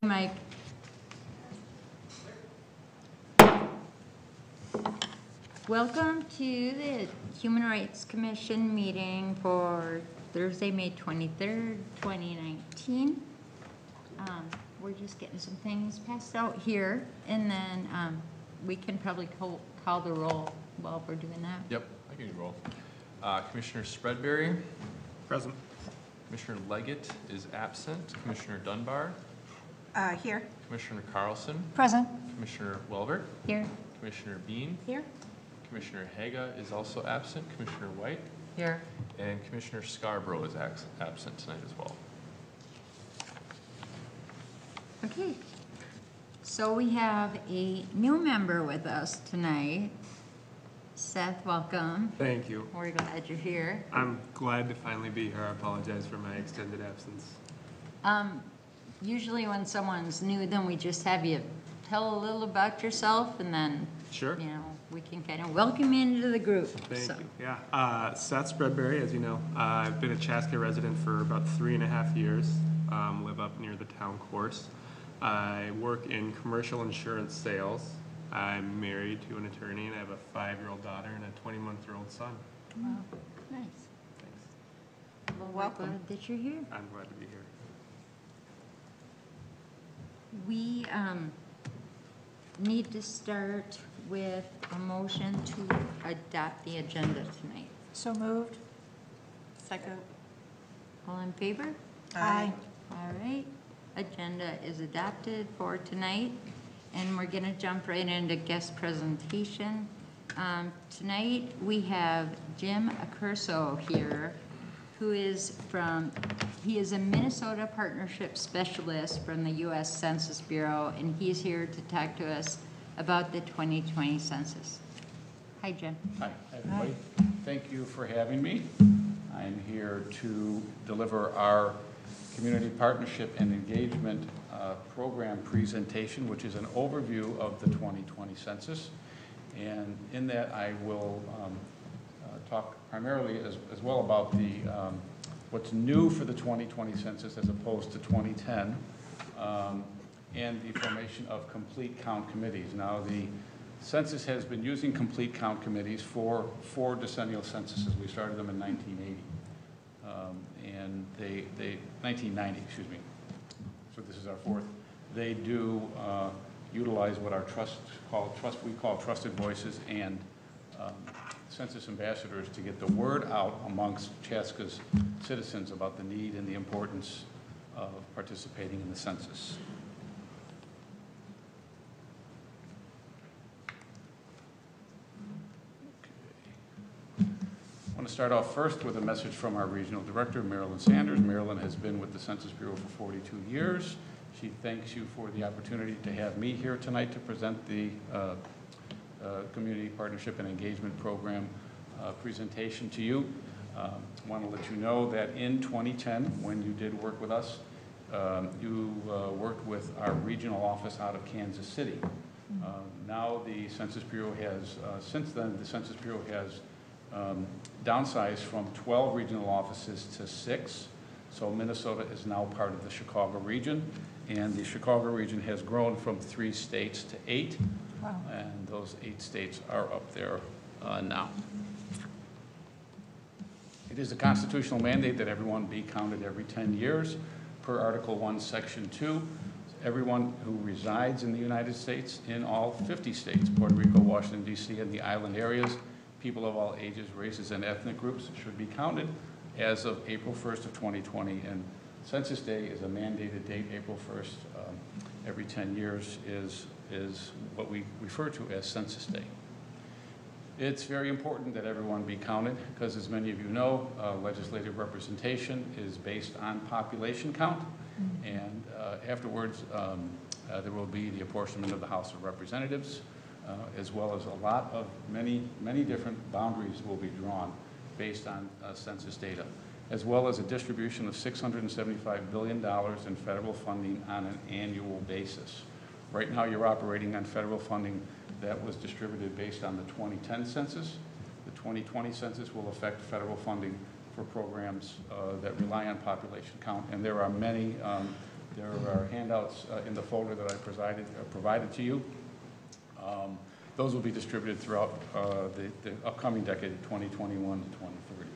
Mike. Welcome to the Human Rights Commission meeting for Thursday, May 23rd, 2019. We're just getting some things passed out here, and then we can probably call the roll while we're doing that. Yep, I can roll. Commissioner Spreadberry. Present. Commissioner Leggett is absent. Commissioner Dunbar. Here. Commissioner Carlson. Present. Commissioner Welbert. Here. Commissioner Bean. Here. Commissioner Haga is also absent. Commissioner White. Here. And Commissioner Scarborough is absent tonight as well. Okay. So we have a new member with us tonight. Seth, welcome. Thank you. We're glad you're here. I'm glad to finally be here. I apologize for my extended absence. Usually when someone's new, then we just have you tell a little about yourself, and then, Sure. you know, we can kind of welcome you into the group. Thank you. Yeah. Seth Spreadberry, as you know. I've been a Chaska resident for about 3.5 years. Live up near the town course. I work in commercial insurance sales. I'm married to an attorney, and I have a 5-year-old daughter and a 20-month-old son. Wow, nice. Thanks. Well, Welcome. we're glad that you're here. I'm glad to be here. We need to start with a motion to adopt the agenda tonight. So moved. Second. All in favor? Aye. All right. Agenda is adopted for tonight, and we're going to jump right into guest presentation. Tonight we have Jim Accurso here, who is he is a Minnesota Partnership Specialist from the U.S. Census Bureau, and he's here to talk to us about the 2020 census. Hi, Jim. Hi, everybody. Thank you for having me. I'm here to deliver our Community Partnership and Engagement Program presentation, which is an overview of the 2020 census. And in that, I will talk primarily as well about the what's new for the 2020 census as opposed to 2010, and the formation of complete count committees. Now, the census has been using complete count committees for 4 decennial censuses. We started them in 1980, and they 1990, excuse me. So this is our 4th. They do utilize what our we call trusted voices and census ambassadors to get the word out amongst Chaska's citizens about the need and the importance of participating in the census. I want to start off first with a message from our regional director, Marilyn Sanders. Marilyn has been with the Census Bureau for 42 years. She thanks you for the opportunity to have me here tonight to present the Community Partnership and Engagement Program presentation to you. I want to let you know that in 2010, when you did work with us, you worked with our regional office out of Kansas City. Now the Census Bureau has, since then, the Census Bureau has downsized from 12 regional offices to 6. So Minnesota is now part of the Chicago region, and the Chicago region has grown from 3 states to 8. Wow. And those 8 states are up there now. It is a constitutional mandate that everyone be counted every 10 years per Article 1, Section 2. Everyone who resides in the United States, in all 50 states, Puerto Rico, Washington, D.C., and the island areas, people of all ages, races, and ethnic groups should be counted as of April 1st of 2020. And Census Day is a mandated date. April 1st every 10 years is what we refer to as Census Day. It's very important that everyone be counted because, as many of you know, legislative representation is based on population count. And afterwards, there will be the apportionment of the House of Representatives, as well as a lot of many different boundaries will be drawn based on census data, as well as a distribution of $675 billion in federal funding on an annual basis. Right now, you're operating on federal funding that was distributed based on the 2010 census. The 2020 census will affect federal funding for programs that rely on population count, and there are many There are handouts in the folder that I provided to you. Those will be distributed throughout the upcoming decade, 2021 to 2030.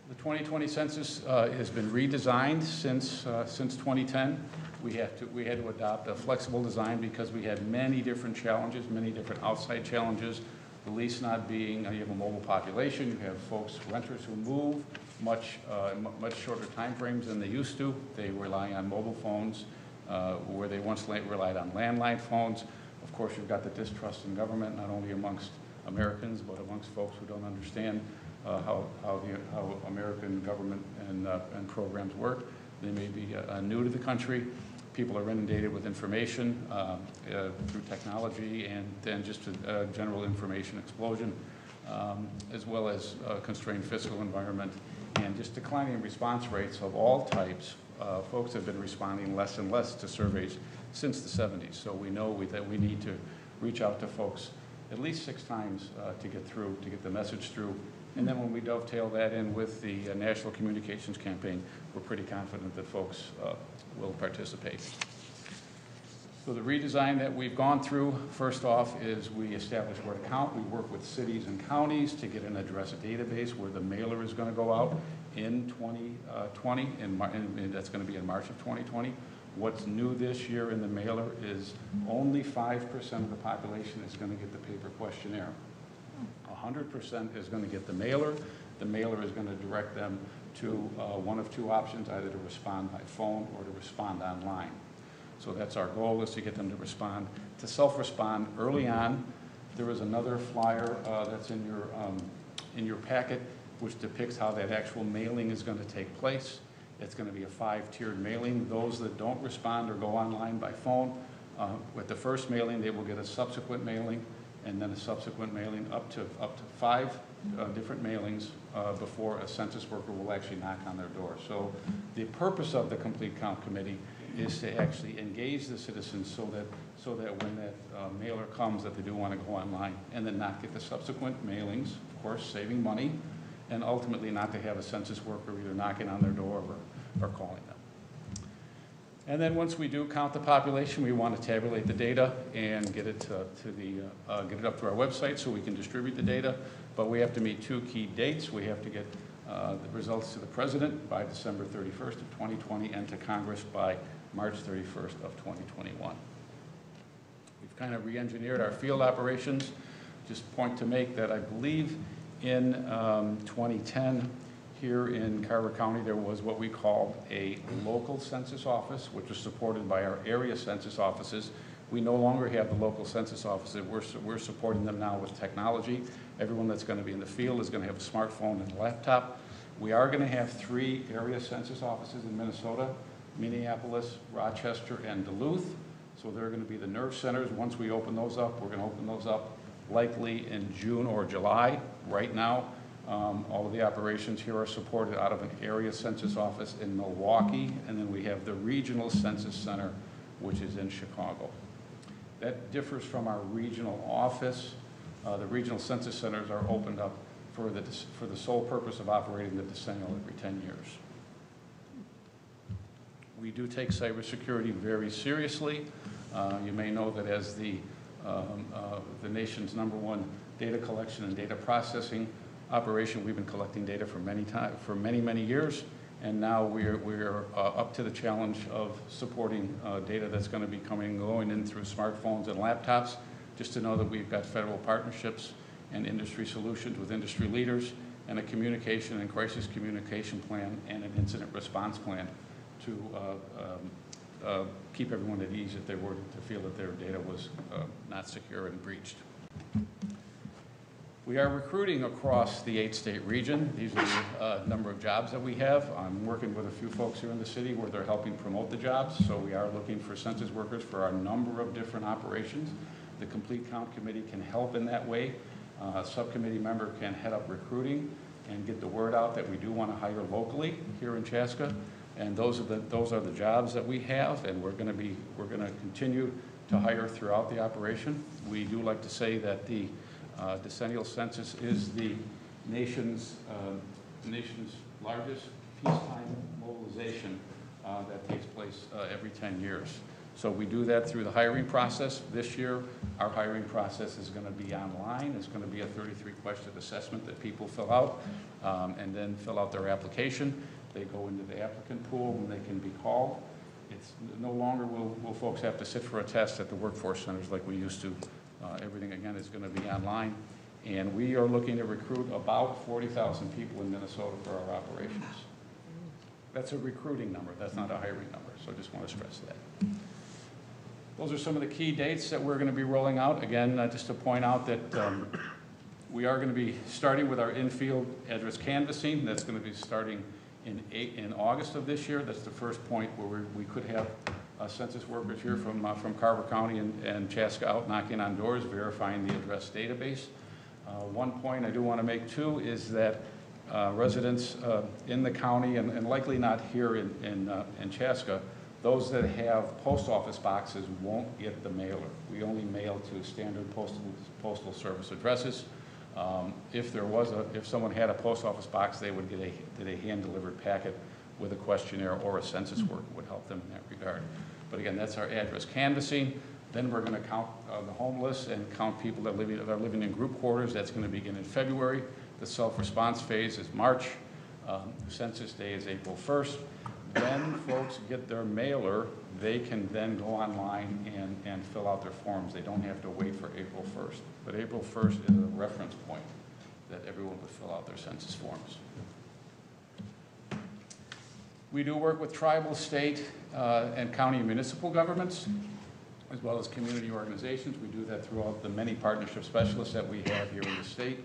The 2020 census has been redesigned since 2010. We had to adopt a flexible design because we had many different challenges, many different outside challenges. The least not being, you have a mobile population, you have folks, renters who move much shorter time frames than they used to. They rely on mobile phones where they once relied on landline phones. Of course, you've got the distrust in government, not only amongst Americans, but amongst folks who don't understand how American government and programs work. They may be new to the country. People are inundated with information through technology and then just a general information explosion, as well as constrained fiscal environment and just declining response rates of all types. Folks have been responding less and less to surveys since the 70s. So we know that we need to reach out to folks at least 6 times to get the message through. And then when we dovetail that in with the National Communications Campaign, we're pretty confident that folks will participate. So the redesign that we've gone through, first off, is we establish where to count. We work with cities and counties to get an address database where the mailer is going to go out in 2020, and that's going to be in March of 2020. What's new this year in the mailer is only 5% of the population is going to get the paper questionnaire. 100% is going to get the mailer. The mailer is going to direct them to one of 2 options, either to respond by phone or to respond online. So that's our goal, is to get them to respond, to self-respond early on. There is another flyer that's in your packet, which depicts how that actual mailing is going to take place. It's going to be a 5-tiered mailing. Those that don't respond or go online by phone, with the first mailing, they will get a subsequent mailing, and then a subsequent mailing up to 5 different mailings before a census worker will actually knock on their door. So the purpose of the Complete Count Committee is to actually engage the citizens so that when that mailer comes, that they do want to go online, and then not get the subsequent mailings, of course, saving money, and ultimately not to have a census worker either knocking on their door or calling them. And then once we do count the population, we want to tabulate the data and get it get it up to our website so we can distribute the data. But we have to meet 2 key dates. We have to get the results to the President by December 31st of 2020 and to Congress by March 31st of 2021. We've kind of re-engineered our field operations. Just point to make that I believe in 2010, here in Carver County, there was what we called a local census office, which was supported by our area census offices. We no longer have the local census offices. We're supporting them now with technology. Everyone that's going to be in the field is going to have a smartphone and a laptop. We are going to have 3 area census offices in Minnesota: Minneapolis, Rochester, and Duluth. So they're going to be the nerve centers. Once we open those up, we're going to open those up likely in June or July. Right now, all of the operations here are supported out of an area census office in Milwaukee, and then we have the regional census center, which is in Chicago. That differs from our regional office. The regional census centers are opened up for the sole purpose of operating the decennial every 10 years. We do take cybersecurity very seriously. You may know that as the nation's #1 data collection and data processing operation, we've been collecting data for many years, and now we're up to the challenge of supporting data that's going to be going in through smartphones and laptops. Just to know that we've got federal partnerships and industry solutions with industry leaders, and a communication and crisis communication plan and an incident response plan to keep everyone at ease if they were to feel that their data was not secure and breached. We are recruiting across the 8-state region. These are the number of jobs that we have. I'm working with a few folks here in the city where they're helping promote the jobs. So we are looking for census workers for our number of different operations. The Complete Count Committee can help in that way. A subcommittee member can head up recruiting and get the word out that we do want to hire locally here in Chaska. And those are the jobs that we have, and we're going to continue to hire throughout the operation. We do like to say that the decennial census is the nation's largest peacetime mobilization that takes place every 10 years. So we do that through the hiring process. This year, our hiring process is going to be online. It's going to be a 33-question assessment that people fill out and then fill out their application. They go into the applicant pool and they can be called. It's no longer will folks have to sit for a test at the workforce centers like we used to. Everything, again, is going to be online. And we are looking to recruit about 40,000 people in Minnesota for our operations. That's a recruiting number. That's not a hiring number. So I just want to stress that. Those are some of the key dates that we're going to be rolling out. Again, just to point out that we are going to be starting with our in-field address canvassing. That's going to be starting in August of this year. That's the first point where we could have census workers here from Carver County and Chaska out knocking on doors, verifying the address database. One point I do want to make too is that residents in the county, and likely not here in Chaska, those that have post office boxes won't get the mailer. We only mail to standard postal service addresses. If someone had a post office box, they would get a hand-delivered packet with a questionnaire or a census worker would help them in that regard. But again, that's our address canvassing. Then we're going to count the homeless and count people that are living in group quarters. That's going to begin in February. The self-response phase is March. Census Day is April 1st. When folks get their mailer, they can then go online and fill out their forms. They don't have to wait for April 1st. But April 1st is a reference point that everyone would fill out their census forms. We do work with tribal, state, and county and municipal governments, as well as community organizations. We do that throughout the many partnership specialists that we have here in the state.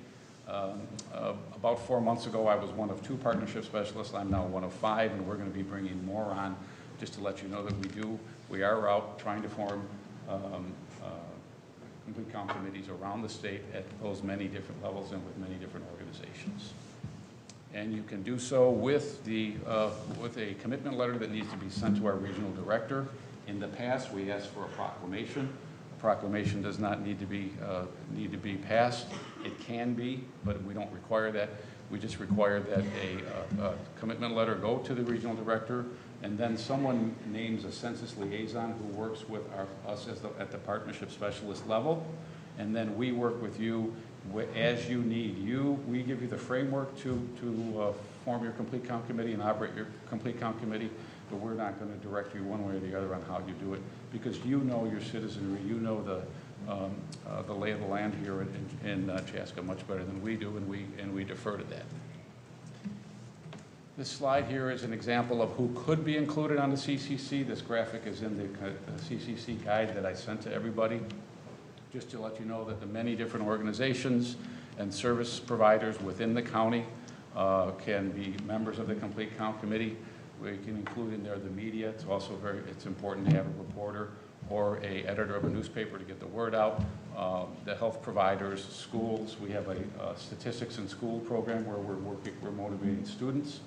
About 4 months ago, I was one of 2 partnership specialists. I'm now one of 5, and we're going to be bringing more on, just to let you know that we are out trying to form complete count committees around the state at those many different levels and with many different organizations. And you can do so with a commitment letter that needs to be sent to our regional director. In the past, we asked for a proclamation. A proclamation does not need to be passed. It can be, but we don't require that. We just require that a commitment letter go to the regional director, and then someone names a census liaison who works with us at the partnership specialist level, and then we work with you as you need. We give you the framework to form your complete count committee and operate your complete count committee, but we're not going to direct you one way or the other on how you do it, because you know your citizenry, you know the lay of the land here in Chaska much better than we do, and we defer to that. This slide here is an example of who could be included on the CCC. This graphic is in the CCC guide that I sent to everybody, just to let you know that the many different organizations and service providers within the county can be members of the Complete Count Committee. We can include in there the media. It's also it's important to have a reporter or a editor of a newspaper to get the word out. The health providers, schools. We have a statistics in school program where we're motivating students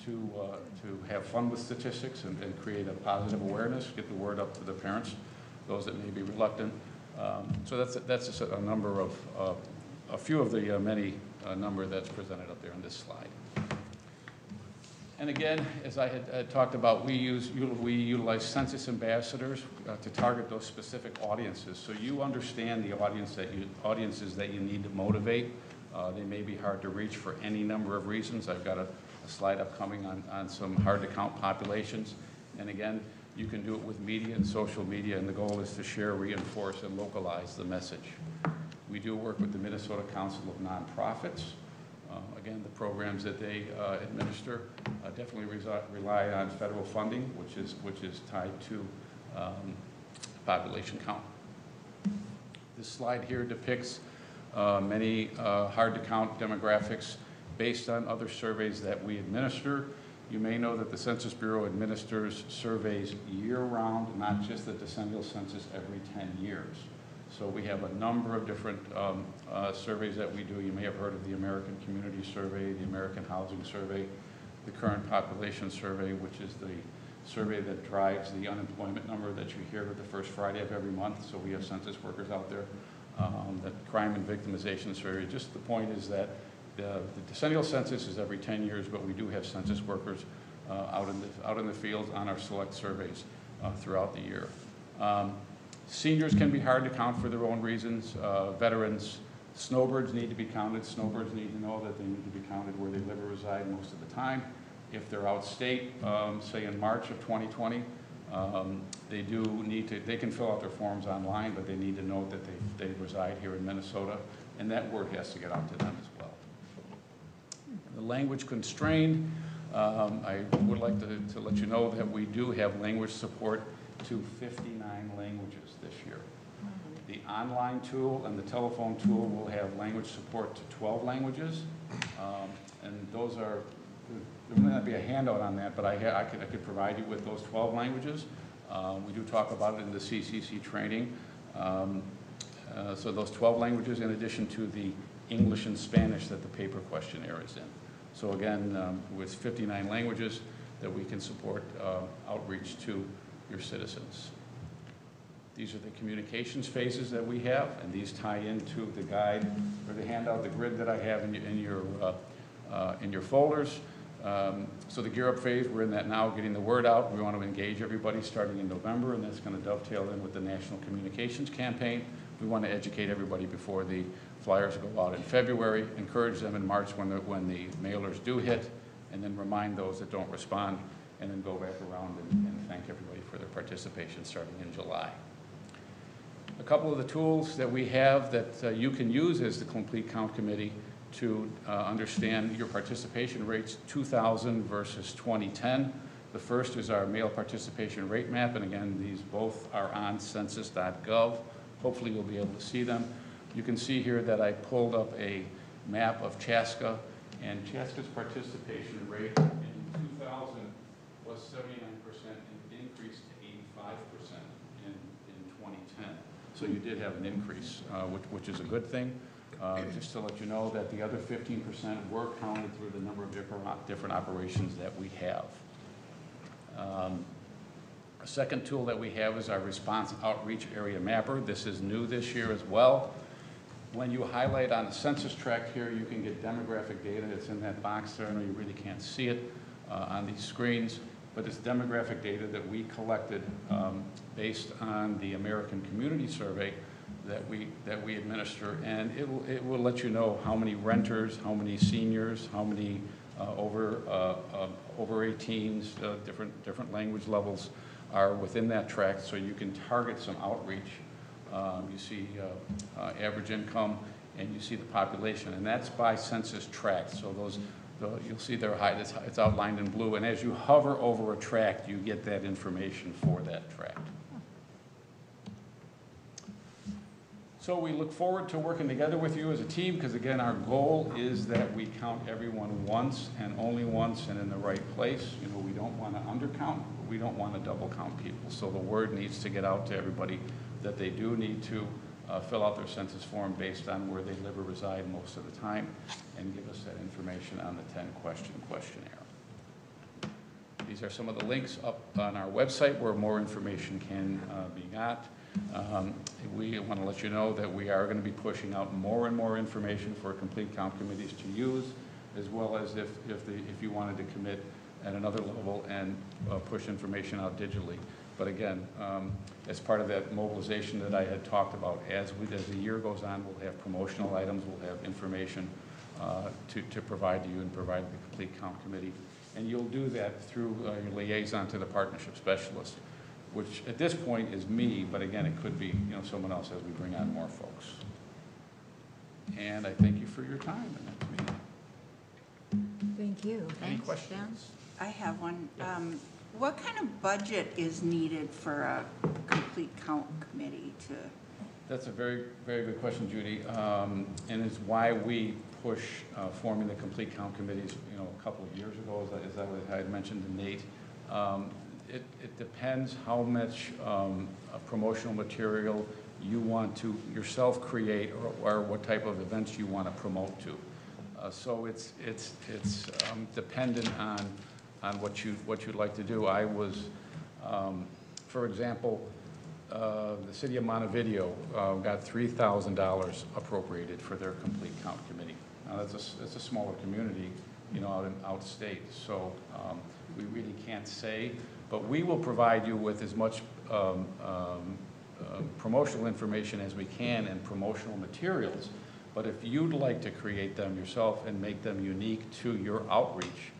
to have fun with statistics and create a positive awareness, get the word up to the parents, those that may be reluctant. So that's just a number of a few of the many number that's presented up there on this slide. And again, as I had talked about, we utilize census ambassadors to target those specific audiences. So you understand the audiences that you need to motivate. They may be hard to reach for any number of reasons. I've got a slide upcoming on some hard to count populations. And again, you can do it with media and social media, and the goal is to share, reinforce, and localize the message. We do work with the Minnesota Council of Nonprofits. Again, the programs that they administer definitely rely on federal funding, which is tied to population count. This slide here depicts many hard-to-count demographics based on other surveys that we administer. You may know that the Census Bureau administers surveys year-round, not just the decennial census every 10 years. So we have a number of different surveys that we do. You may have heard of the American Community Survey, the American Housing Survey, the Current Population Survey, which is the survey that drives the unemployment number that you hear the first Friday of every month. So we have census workers out there. The Crime and Victimization Survey. Just the point is that the decennial census is every 10 years, but we do have census workers out in the fields on our select surveys throughout the year. Seniors can be hard to count for their own reasons. Veterans, snowbirds need to be counted. Snowbirds need to know that they need to be counted where they live or reside most of the time. If they're out state, say in March of 2020, they do need to, they can fill out their forms online, but they need to know that they reside here in Minnesota, and that word has to get out to them as well. The language constrained, I would like to let you know that we do have language support to 59 languages this year. The online tool and the telephone tool will have language support to 12 languages, and those are, there may not be a handout on that, but I could provide you with those 12 languages. We do talk about it in the CCC training. So those 12 languages in addition to the English and Spanish that the paper questionnaire is in. So again, with 59 languages that we can support outreach to your citizens. These are the communications phases that we have, and these tie into the guide or the handout, the grid that I have in your folders. So the gear up phase, we're in that now, getting the word out. We want to engage everybody starting in November, and that's going to dovetail in with the National Communications Campaign. We want to educate everybody before the flyers go out in February, encourage them in March when the mailers do hit, and then remind those that don't respond, and then go back around and thank everybody for their participation starting in July. A couple of the tools that we have that you can use as the Complete Count Committee to understand your participation rates, 2000 versus 2010. The first is our male participation rate map, and again, these both are on census.gov. Hopefully you'll be able to see them. You can see here that I pulled up a map of Chaska, and Chaska's participation rate in 2000 was 79% and increased to 85% in 2010. So you did have an increase, which is a good thing. Just to let you know that the other 15% were counted through the number of different operations that we have. A second tool that we have is our Response Outreach Area Mapper. This is new this year as well. When you highlight on the census tract here, you can get demographic data. It's in that box there. I know you really can't see it on these screens, but it's demographic data that we collected based on the American Community Survey that we administer, and it will let you know how many renters, how many seniors, how many over 18s, different language levels are within that tract, so you can target some outreach. You see average income, and you see the population, and that's by census tract. So you'll see they're high. It's outlined in blue, and as you hover over a tract, you get that information for that tract. So we look forward to working together with you as a team, because again, our goal is that we count everyone once and only once and in the right place. You know, we don't want to undercount, but we don't want to double count people. So the word needs to get out to everybody that they do need to fill out their census form based on where they live or reside most of the time, and give us that information on the 10-question questionnaire. These are some of the links up on our website where more information can be got. We want to let you know that we are going to be pushing out more and more information for complete count committees to use, as well as if you wanted to commit at another level and push information out digitally. But again, as part of that mobilization that I had talked about, as the year goes on, we'll have promotional items, we'll have information to provide to you and provide the complete count committee. And you'll do that through your liaison to the partnership specialist, which at this point is me, but again, it could be someone else as we bring on more folks. And I thank you for your time in that meeting. Thank you. Any Thanks, questions? I have one. What kind of budget is needed for a complete count committee to? That's a very, very good question, Judy. And it's why we push forming the complete count committees, a couple of years ago, as I had mentioned to Nate. It depends how much promotional material you want to yourself create, or what type of events you want to promote to. So it's dependent on what you'd like to do. I was, for example, the city of Montevideo got $3,000 appropriated for their complete count committee. Now that's a smaller community, out of state. So we really can't say, but we will provide you with as much promotional information as we can and promotional materials. But if you'd like to create them yourself and make them unique to your outreach,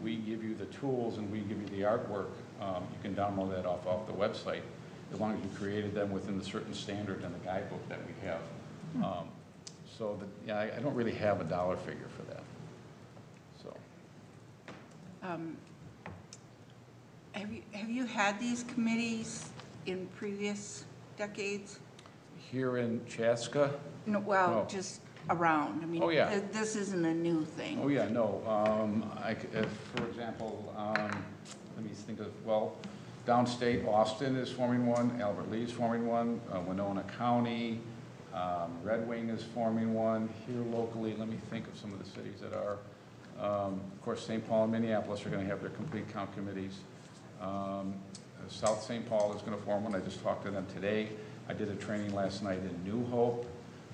we give you the tools and we give you the artwork. You can download that off the website, as long as you created them within the certain standard and the guidebook that we have. Yeah, I don't really have a dollar figure for that. So. Have you had these committees in previous decades? Here in Chaska? No, well, No. just around. I mean, Oh, yeah. This isn't a new thing. Oh, yeah, no. For example, let me think of, well, downstate, Austin is forming one, Albert Lee is forming one, Winona County, Red Wing is forming one. Here locally, let me think of some of the cities that are. Of course, St. Paul and Minneapolis are going to have their complete count committees. South St. Paul is going to form one. I just talked to them today. I did a training last night in New Hope.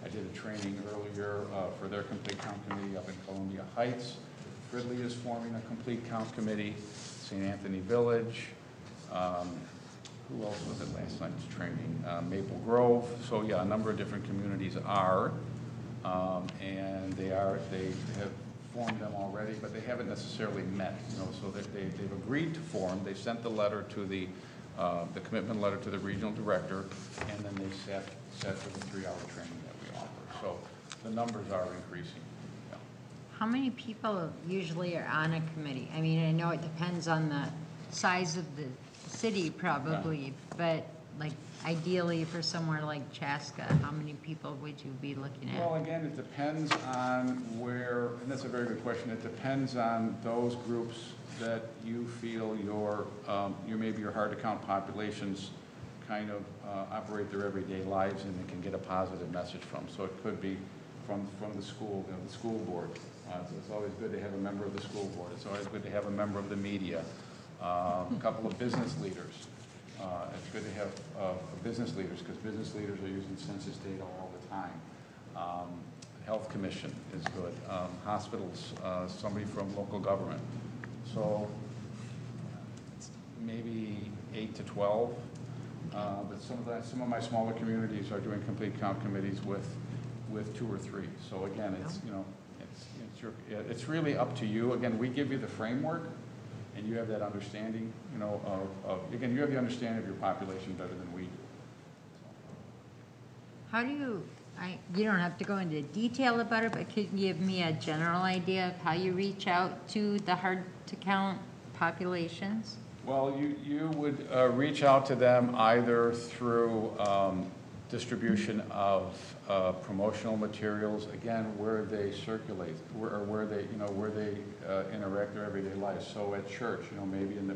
I did a training earlier for their complete count committee up in Columbia Heights. Fridley is forming a complete count committee. St. Anthony Village. Who else was it last night's training? Maple Grove. So yeah, a number of different communities are, and they have formed them already, but they haven't necessarily met. So they've agreed to form. They sent the letter to the commitment letter to the regional director, and then they set for the 3-hour training that we offer. So the numbers are increasing. Yeah. How many people usually are on a committee? I mean, I know it depends on the size of the city probably, but like ideally for somewhere like Chaska, how many people would you be looking at? Well, again, it depends on where, and that's a very good question. It depends on those groups that you feel maybe your hard to count populations kind of operate their everyday lives and they can get a positive message from. So it could be from the school, the school board. It's always good to have a member of the school board. It's always good to have a member of the media. A couple of business leaders. It's good to have business leaders because business leaders are using census data all the time. Health commission is good. Hospitals, somebody from local government. So maybe 8 to 12. But some of my smaller communities are doing complete count committees with 2 or 3. So again, it's really up to you. Again, we give you the framework. And you have that understanding, again, you have the understanding of your population better than we do. How do you don't have to go into detail about it, but could you give me a general idea of how you reach out to the hard to count populations? Well, you would reach out to them either through distribution of promotional materials, again, where they circulate, where they interact their everyday life. So at church, maybe in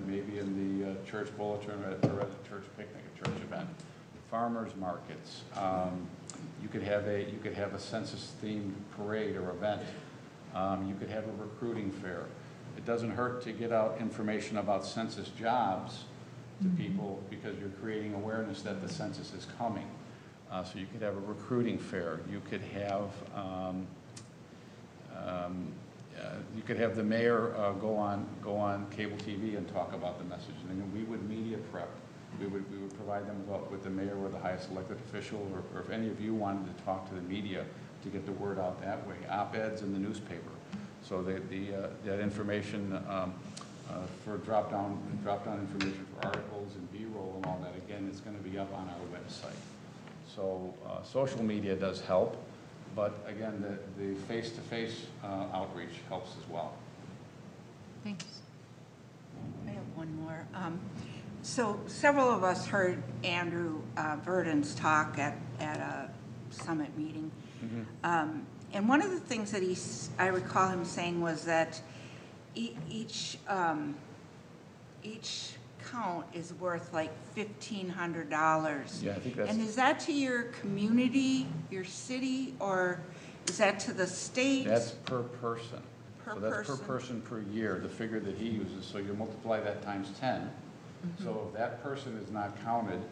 the church bulletin or at a church picnic, a church event, farmers markets. You could have a census themed parade or event. You could have a recruiting fair. It doesn't hurt to get out information about census jobs to people because you're creating awareness that the census is coming. So you could have a recruiting fair. You could have the mayor go on cable TV and talk about the message. And then we would media prep. We would provide them with the mayor or the highest elected official, or if any of you wanted to talk to the media to get the word out that way. Op-eds in the newspaper. So that information for drop-down information for articles and B-roll and all that, again, it's going to be up on our website. So social media does help, but again, the face-to-face outreach helps as well. Thanks. I have one more. So several of us heard Andrew Verdon's talk at a summit meeting. Mm-hmm. And one of the things that I recall him saying was that each count is worth like $1,500. Yeah, I think that's. And is that to your community, your city, or is that to the state? That's per person. Per so that's person. per person per year, the figure that he uses. So you multiply that times 10. Mm-hmm. So if that person is not counted,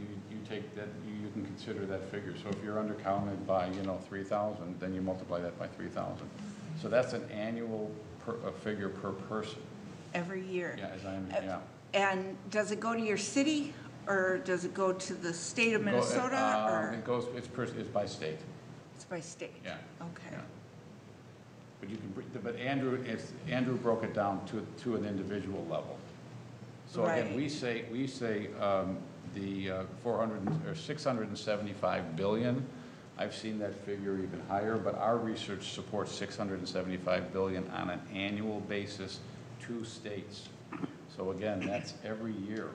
you take that, you can consider that figure. So if you're undercounted by 3,000, then you multiply that by 3,000. So that's an annual a figure per person. Every year? Yeah, yeah. And does it go to your city, or does it go to the state of Minnesota, or? It's by state. It's by state? Yeah. Okay. Yeah. But you can, but Andrew broke it down to an individual level. So again, Right. we say the 675 billion. I've seen that figure even higher, but our research supports 675 billion on an annual basis to states. So again, that's every year.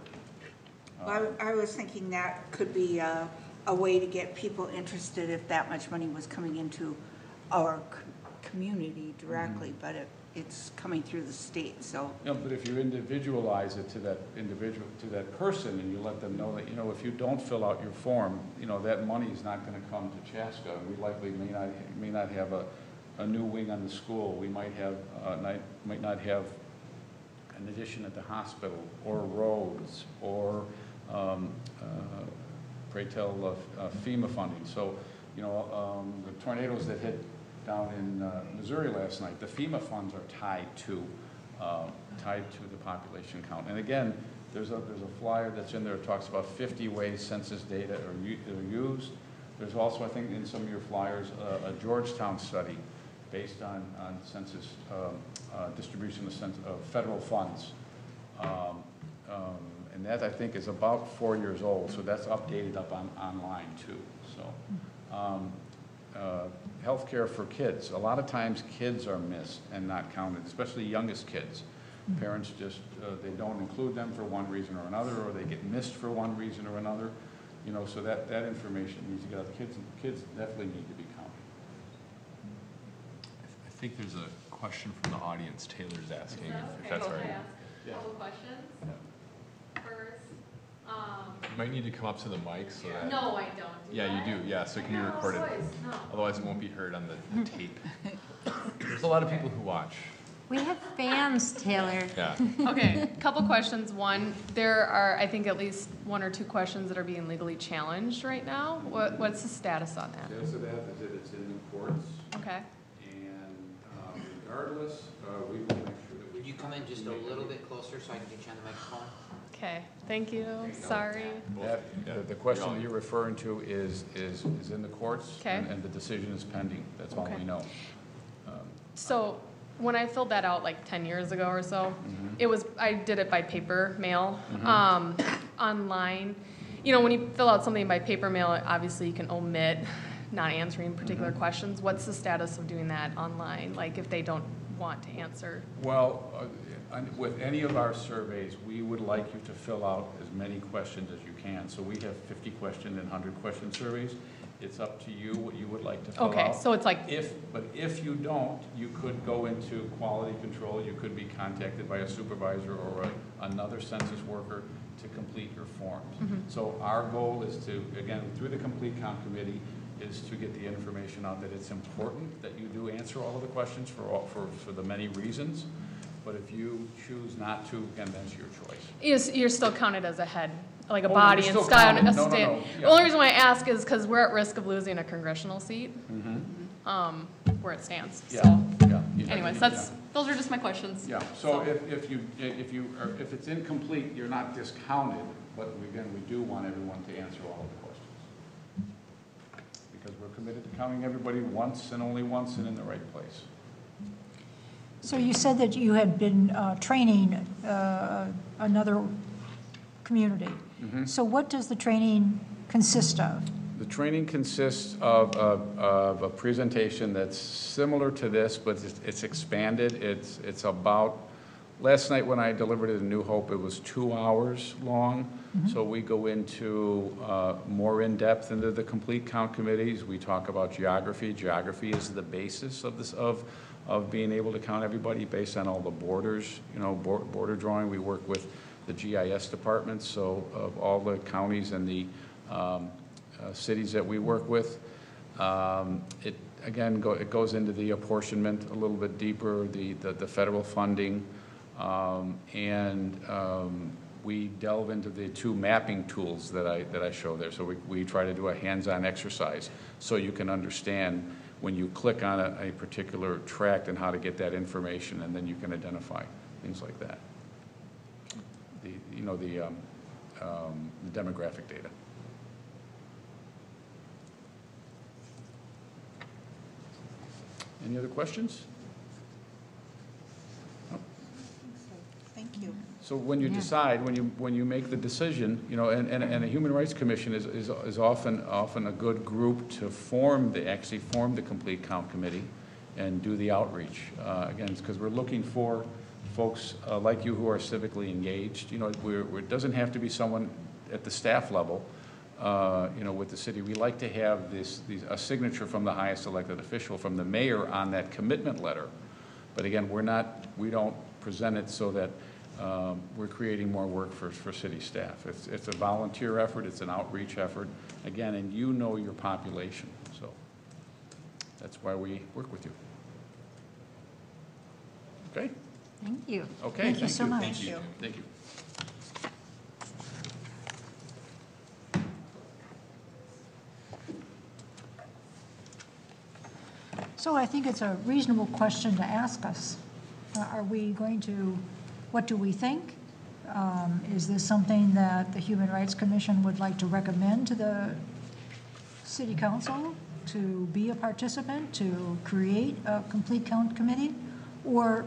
Well, I was thinking that could be a way to get people interested if that much money was coming into our community directly, but it's coming through the state, so. Yeah, but if you individualize it to that individual, to that person, and you let them know that, if you don't fill out your form, that money is not going to come to Chaska. We likely may not have a new wing on the school. We might not have an addition at the hospital, or roads, or pray tell FEMA funding. So, the tornadoes that hit down in Missouri last night, the FEMA funds are tied to the population count. And again, there's a flyer that's in there that talks about 50 ways census data are used. There's also, I think, in some of your flyers, a Georgetown study based on census distribution of federal funds. And that, I think, is about 4 years old, so that's updated up online too. So, healthcare for kids. A lot of times kids are missed and not counted, especially youngest kids. Parents just, they don't include them for one reason or another, or they get missed for one reason or another. So that information needs to get out. Kids definitely need to be counted. I think there's a question from the audience. Taylor's asking if that's all right. A couple questions. Yeah. First, You might need to come up to the mic so that. no, I don't. Yeah, you do. Yeah, so it can be recorded. No. Otherwise, it won't be heard on the tape. There's a lot of people who watch. We have fans, Taylor. Yeah. Okay, couple questions. One, there are, I think, at least 1 or 2 questions that are being legally challenged right now. What's the status on that? Status of that is that it's in the courts, Okay. and regardless, we will make sure that we. Could you come in just a little bit closer so I can get you on the microphone? Okay, thank you. Sorry. The question that you're referring to is in the courts. Okay. And the decision is pending. That's all we Okay. know. So when I filled that out like 10 years ago or so, I did it by paper mail. Online, when you fill out something by paper mail, obviously you can omit not answering particular questions. What's the status of doing that online? Like if they don't want to answer? Well, with any of our surveys, we would like you to fill out as many questions as you can. So we have 50 question and 100 question surveys. It's up to you what you would like to fill out. Okay, so it's like, But if you don't, you could go into quality control. You could be contacted by a supervisor or another census worker to complete your forms. So our goal is to, again, through the Complete Count Committee, is to get the information out that it's important that you do answer all of the questions for the many reasons. But if you choose not to, again, that's your choice. you're still counted as a head, like a Oh, body you're and still style. counted. No. The Yeah. only reason why I ask is because we're at risk of losing a congressional seat, where it stands. Yeah, So, yeah. anyways, Yeah. those are just my questions. Yeah, so if it's incomplete, you're not discounted, but again, we do want everyone to answer all of the questions. Because we're committed to counting everybody once and only once and in the right place. So you said that you had been training another community. So what does the training consist of? The training consists of a presentation that's similar to this, but it's expanded. It's about, last night when I delivered it in New Hope, it was 2 hours long. So we go into more in depth into the complete count committees. We talk about geography. Geography is the basis of this of being able to count everybody based on all the borders, border drawing. We work with the GIS departments, so of all the counties and the cities that we work with. It goes into the apportionment a little bit deeper, the federal funding, we delve into the 2 mapping tools that I show there. So we try to do a hands-on exercise so you can understand when you click on a particular tract and how to get that information, and then you can identify things like that. The demographic data. Any other questions? Thank you. So when you decide, when you make the decision, and a Human Rights Commission is often a good group to actually form the Complete Count Committee and do the outreach. Again, it's because we're looking for folks like you who are civically engaged. It doesn't have to be someone at the staff level, with the city. We like to have a signature from the highest elected official, from the mayor, on that commitment letter. But again, we don't present it so that we're creating more work for city staff. It's a volunteer effort, it's an outreach effort, again, and you know your population, so that's why we work with you. Okay? Thank you. Okay. Thank you so much. Thank you. Thank you. So I think it's a reasonable question to ask us. Are we going to, what do we think? Is this something that the Human Rights Commission would like to recommend to the City Council to be a participant, to create a complete count committee? Or,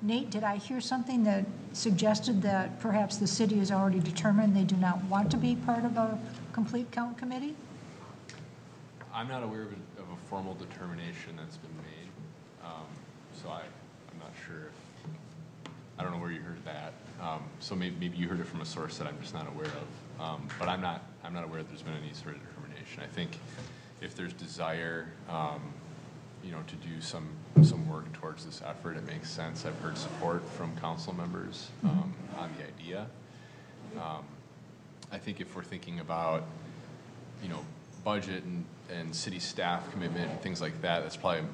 Nate, did I hear something that suggested that perhaps the city has already determined they do not want to be part of a complete count committee? I'm not aware of a formal determination that's been made, so I'm not sure I don't know where you heard that. So maybe you heard it from a source that I'm just not aware of. But I'm not aware that there's been any sort of determination. I think if there's desire, to do some work towards this effort, it makes sense. I've heard support from council members on the idea. I think if we're thinking about, budget and city staff commitment and things like that,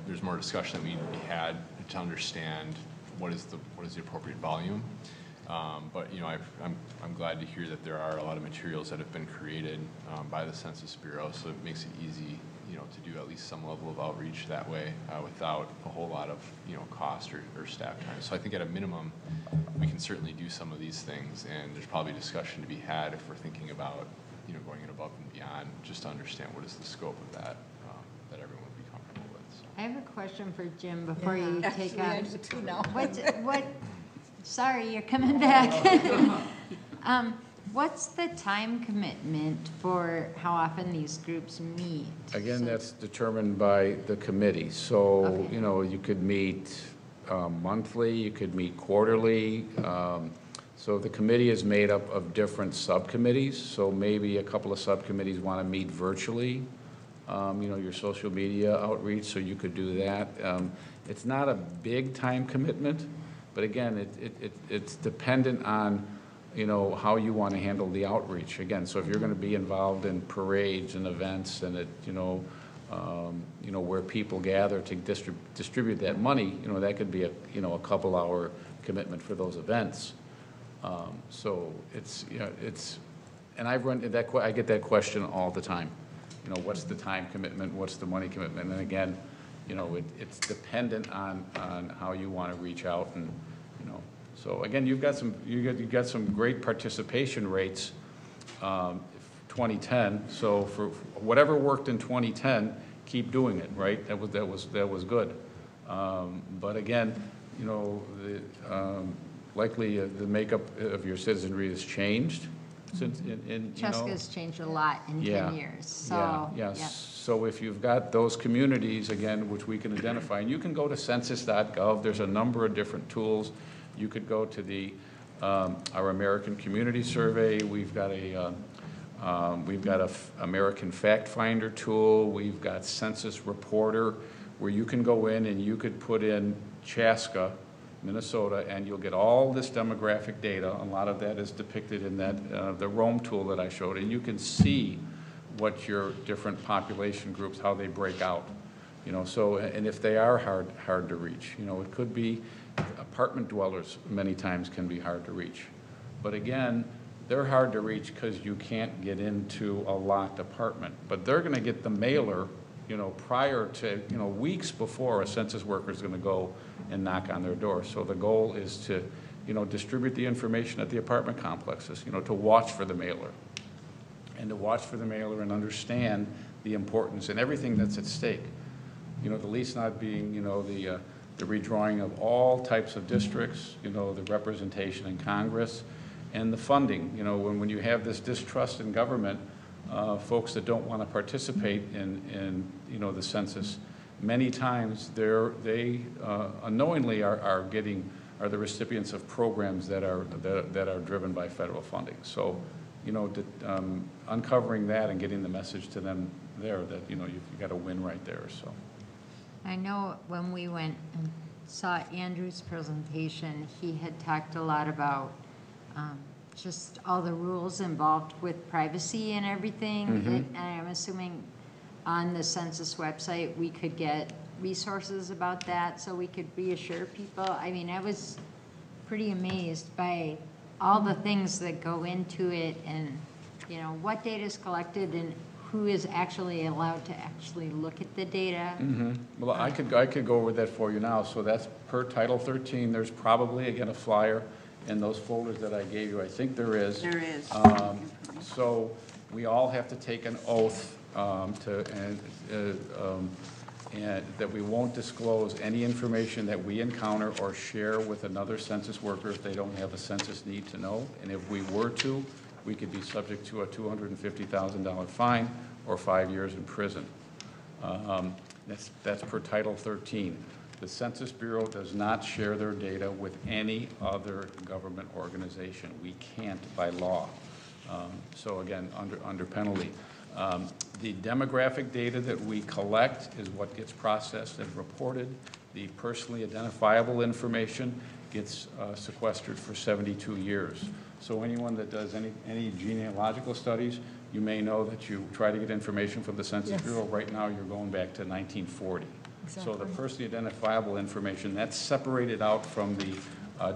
there's more discussion that need to be had to understand what is the appropriate volume. But I'm glad to hear that there are a lot of materials that have been created by the Census Bureau, so it makes it easy, to do at least some level of outreach that way without a whole lot of cost or staff time. So I think at a minimum, we can certainly do some of these things, and there's probably discussion to be had if we're thinking about going in above and beyond, just to understand what is the scope of that that everyone would be comfortable with. So. I have a question for Jim before you take I off. do too now. Sorry, you're coming back. What's the time commitment for how often these groups meet? Again, that's determined by the committee. So, Okay. You could meet monthly, you could meet quarterly. So the committee is made up of different subcommittees. So maybe a couple of subcommittees want to meet virtually, your social media outreach, so you could do that. It's not a big time commitment, but again, it's dependent on, how you want to handle the outreach. Again, so if you're going to be involved in parades and events and where people gather to distribute that money, that could be a couple-hour commitment for those events. So and I've run that. I get that question all the time. What's the time commitment? What's the money commitment? And again, it's dependent on how you want to reach out, and So again, you've got some great participation rates. 2010. So for whatever worked in 2010, keep doing it. Right? That was good. But again, likely the makeup of your citizenry has changed since Chaska's changed a lot in 10 years. So, yes. yeah. So if you've got those communities, again, which we can identify, and you can go to census.gov, there's a number of different tools. You could go to our American Community Survey. We've got a American Fact Finder tool. We've got Census Reporter, where you can go in and you could put in Chaska, Minnesota, and you'll get all this demographic data. A lot of that is depicted in that the Rome tool that I showed, and you can see what your different population groups, how they break out. So, and if they are hard to reach, it could be apartment dwellers. Many times can be hard to reach, but again, they're hard to reach because you can't get into a locked apartment. But they're going to get the mailer prior to, weeks before a census worker is going to go and knock on their door. So the goal is to, distribute the information at the apartment complexes, to watch for the mailer. And to watch for the mailer and understand the importance and everything that's at stake. The least not being, the redrawing of all types of districts, the representation in Congress, and the funding. When you have this distrust in government, folks that don't want to participate in the census, many times they unknowingly are the recipients of programs that are driven by federal funding. So, uncovering that and getting the message to them there that you've got a win right there. So, I know when we went and saw Andrew's presentation, he had talked a lot about just all the rules involved with privacy and everything. And I'm assuming on the census website we could get resources about that so we could reassure people. I mean, I was pretty amazed by all the things that go into it and, what data is collected and who is actually allowed to actually look at the data. Well, I could go over that for you now. So that's per Title 13. There's probably, again, a flyer in those folders that I gave you. I think there is. There is. So we all have to take an oath and that we won't disclose any information that we encounter or share with another census worker if they don't have a census need to know. And if we were to, we could be subject to a $250,000 fine or 5 years in prison. That's per Title 13. The Census Bureau does not share their data with any other government organization. We can't by law. So again, under penalty. The demographic data that we collect is what gets processed and reported. The personally identifiable information gets sequestered for 72 years. So anyone that does any genealogical studies, you may know that you try to get information from the Census Bureau. Right now, you're going back to 1940. Exactly. So the personally identifiable information, that's separated out from the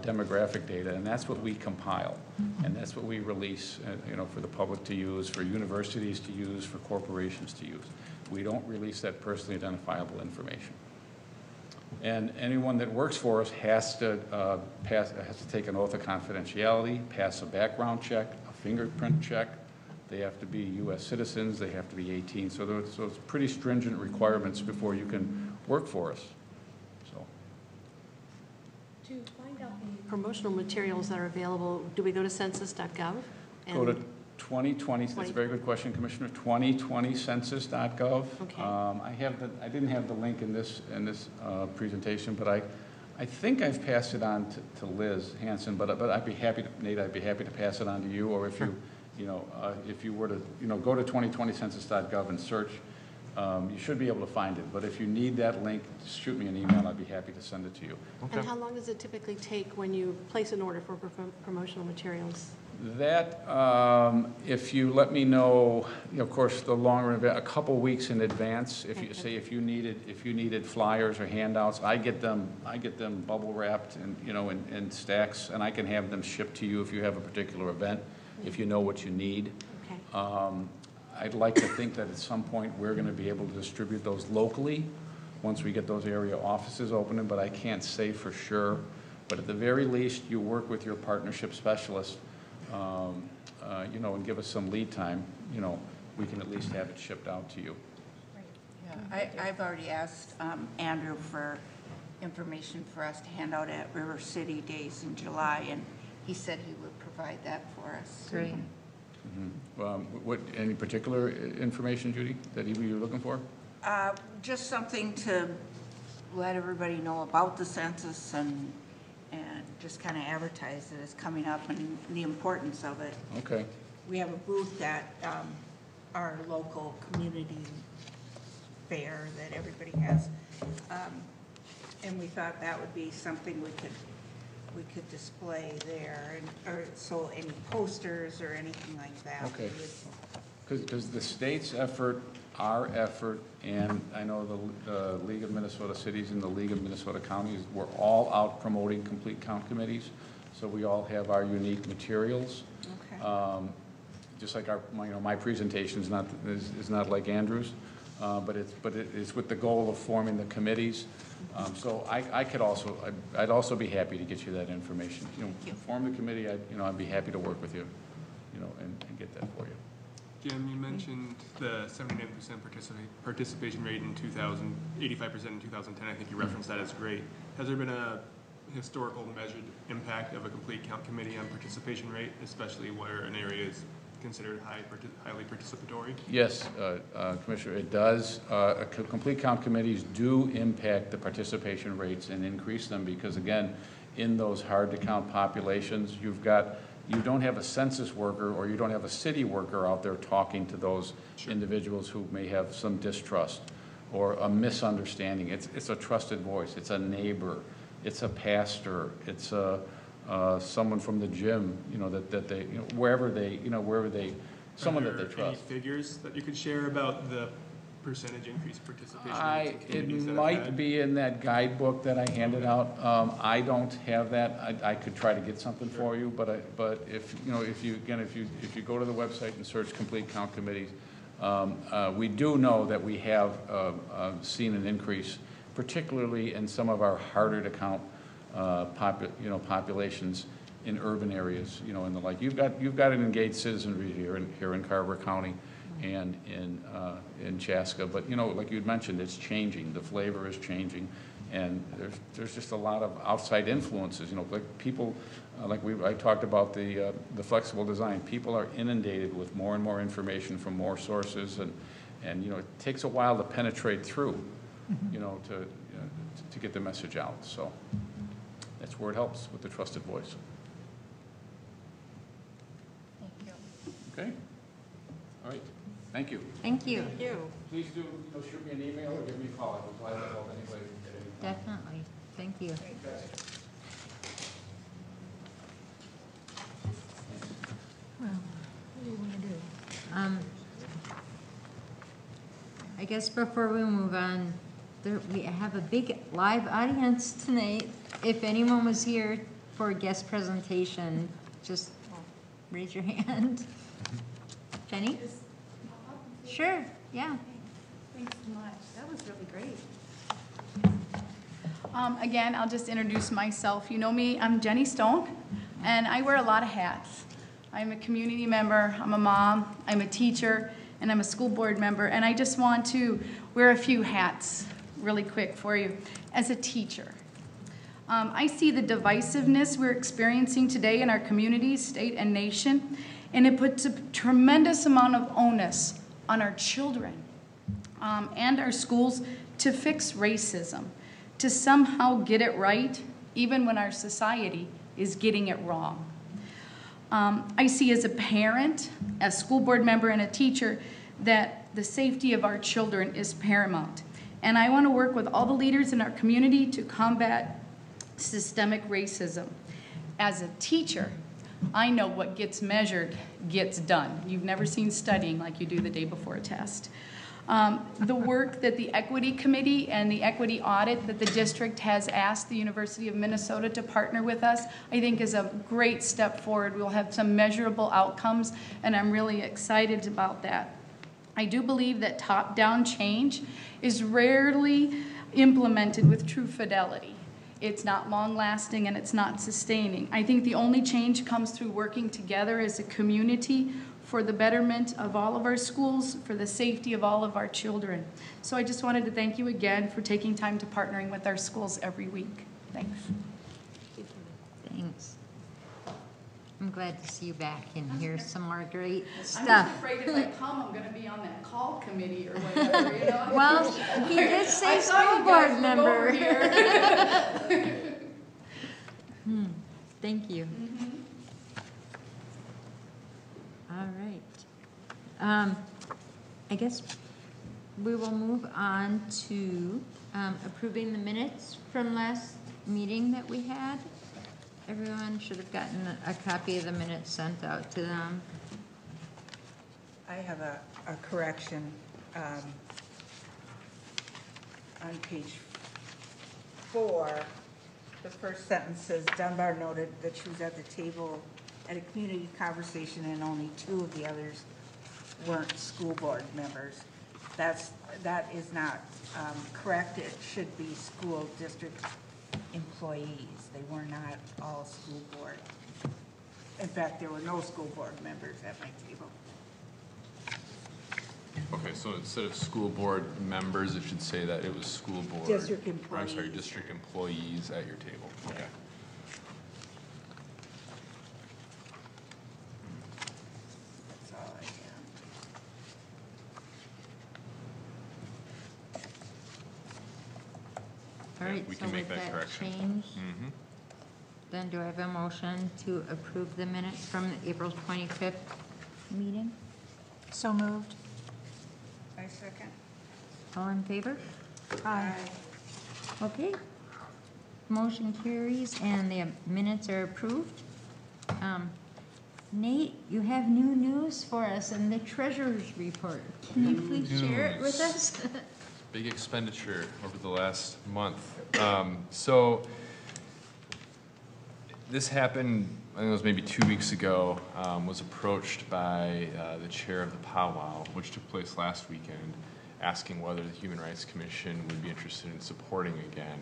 demographic data, and that's what we compile, and that's what we release, for the public to use, for universities to use, for corporations to use. We don't release that personally identifiable information. And anyone that works for us has to take an oath of confidentiality, pass a background check, a fingerprint check. They have to be U.S. citizens. They have to be 18. So it's pretty stringent requirements before you can work for us. So. To find out the promotional materials that are available, do we go to census.gov? Go to 2020. That's a very good question, Commissioner. 2020census.gov. Okay. I didn't have the link in this presentation, but I think I've passed it on to Liz Hanson. But I'd be happy to, Nate. I'd be happy to pass it on to you, or if you if you were to go to 2020census.gov and search, you should be able to find it. But if you need that link, just shoot me an email. I'd be happy to send it to you. And how long does it typically take when you place an order for promotional materials? That, if you let me know, of course, the longer, a couple weeks in advance. If you say if you needed flyers or handouts, I get them bubble wrapped and in stacks, and I can have them shipped to you if you have a particular event, if you know what you need. Okay. I'd like to think that at some point we're going to be able to distribute those locally once we get those area offices opening, but I can't say for sure. But at the very least, you work with your partnership specialist, and give us some lead time. We can at least have it shipped out to you. Yeah, I've already asked Andrew for information for us to hand out at River City Days in July, and he said he would provide that for us. Great. What, any particular information, Judy, that you were looking for? Just something to let everybody know about the census and just kind of advertise that it's coming up and the importance of it. Okay. We have a booth at our local community fair that everybody has, and we thought that would be something we could display there, or so any posters or anything like that. Okay. Because the state's effort, our effort, and I know the League of Minnesota Cities and the League of Minnesota Counties, we're all out promoting complete count committees. So we all have our unique materials. Okay. Just like my presentation is not like Andrew's. but it's with the goal of forming the committees. So I'd also be happy to get you that information. You know, form the committee, I'd be happy to work with you, and get that for you. Jim, you mentioned the 79% participation rate in 2000, 85% in 2010. I think you referenced that as great. Has there been a historical measured impact of a complete count committee on participation rate, especially where an area is considered highly participatory? Yes, Commissioner, it does. Complete count committees do impact the participation rates and increase them because, again, in those hard-to-count populations, you don't have a census worker or you don't have a city worker out there talking to those individuals who may have some distrust or a misunderstanding. It's a trusted voice. It's a neighbor. It's a pastor. It's someone from the gym. That they wherever they someone that they trust. Any figures that you could share about the percentage increase participation? It might be in that guidebook that I handed out. I don't have that. I could try to get something for you, but if you go to the website and search complete count committees, we do know that we have seen an increase, particularly in some of our harder to count populations in urban areas, and the like. You've got an engaged citizenry here in Carver County and in Chaska, but like you'd mentioned, it's changing. The flavor is changing, and there's just a lot of outside influences. Like people, I talked about the flexible design. People are inundated with more and more information from more sources, and it takes a while to penetrate through, to get the message out. So that's where it helps with the trusted voice. Thank you. Okay. All right. Thank you. Thank you. Thank you. Please do shoot me an email or give me a call. I'll be glad to help anybody at any time. Definitely. Thank you. Well, what do you want to do? I guess before we move on, we have a big live audience tonight. If anyone was here for a guest presentation, just raise your hand. Jenny? Sure, yeah. Thanks so much. That was really great. Again, I'll just introduce myself. You know me, I'm Jenny Stone, and I wear a lot of hats. I'm a community member, I'm a mom, I'm a teacher, and I'm a school board member, and I just want to wear a few hats really quick for you. As a teacher, I see the divisiveness we're experiencing today in our communities, state, and nation, and it puts a tremendous amount of onus on our children and our schools to fix racism, to somehow get it right, even when our society is getting it wrong. I see as a parent, a school board member, and a teacher that the safety of our children is paramount. And I want to work with all the leaders in our community to combat systemic racism. As a teacher, I know what gets measured gets done. You've never seen studying like you do the day before a test. The work that the Equity Committee and the Equity Audit that the district has asked the University of Minnesota to partner with us, I think is a great step forward. We'll have some measurable outcomes, and I'm really excited about that. I do believe that top-down change is rarely implemented with true fidelity. It's not long-lasting and it's not sustaining. I think the only change comes through working together as a community for the betterment of all of our schools, for the safety of all of our children. So I just wanted to thank you again for taking time to partnering with our schools every week. Thanks. Thanks. I'm glad to see you back and hear some more great I'm stuff. just afraid if I come, I'm gonna be on that call committee or whatever, you know? Well, he did say I saw school you guys board look over member. here. Thank you. All right. I guess we will move on to approving the minutes from last meeting that we had. Everyone should have gotten a copy of the minutes sent out to them. I have a correction on page 4. The first sentence says Dunbar noted that she was at the table at a community conversation and only 2 of the others weren't school board members. that is not correct. It should be school district employees. They were not all school board. In fact, there were no school board members at my table. Okay, so instead of school board members, it should say that it was school board. District or, I'm sorry, employees. district employees at your table. Okay. That's all I have. All right, we so can make with that that correction. change, Mm-hmm. then do I have a motion to approve the minutes from the April 25th meeting? So moved. I second. All in favor? Aye. Okay. Motion carries and the minutes are approved. Nate, you have new news for us in the treasurer's report. Can you please share it with us? Big expenditure over the last month. So this happened, I think it was maybe 2 weeks ago, was approached by the chair of the powwow, which took place last weekend, asking whether the Human Rights Commission would be interested in supporting again,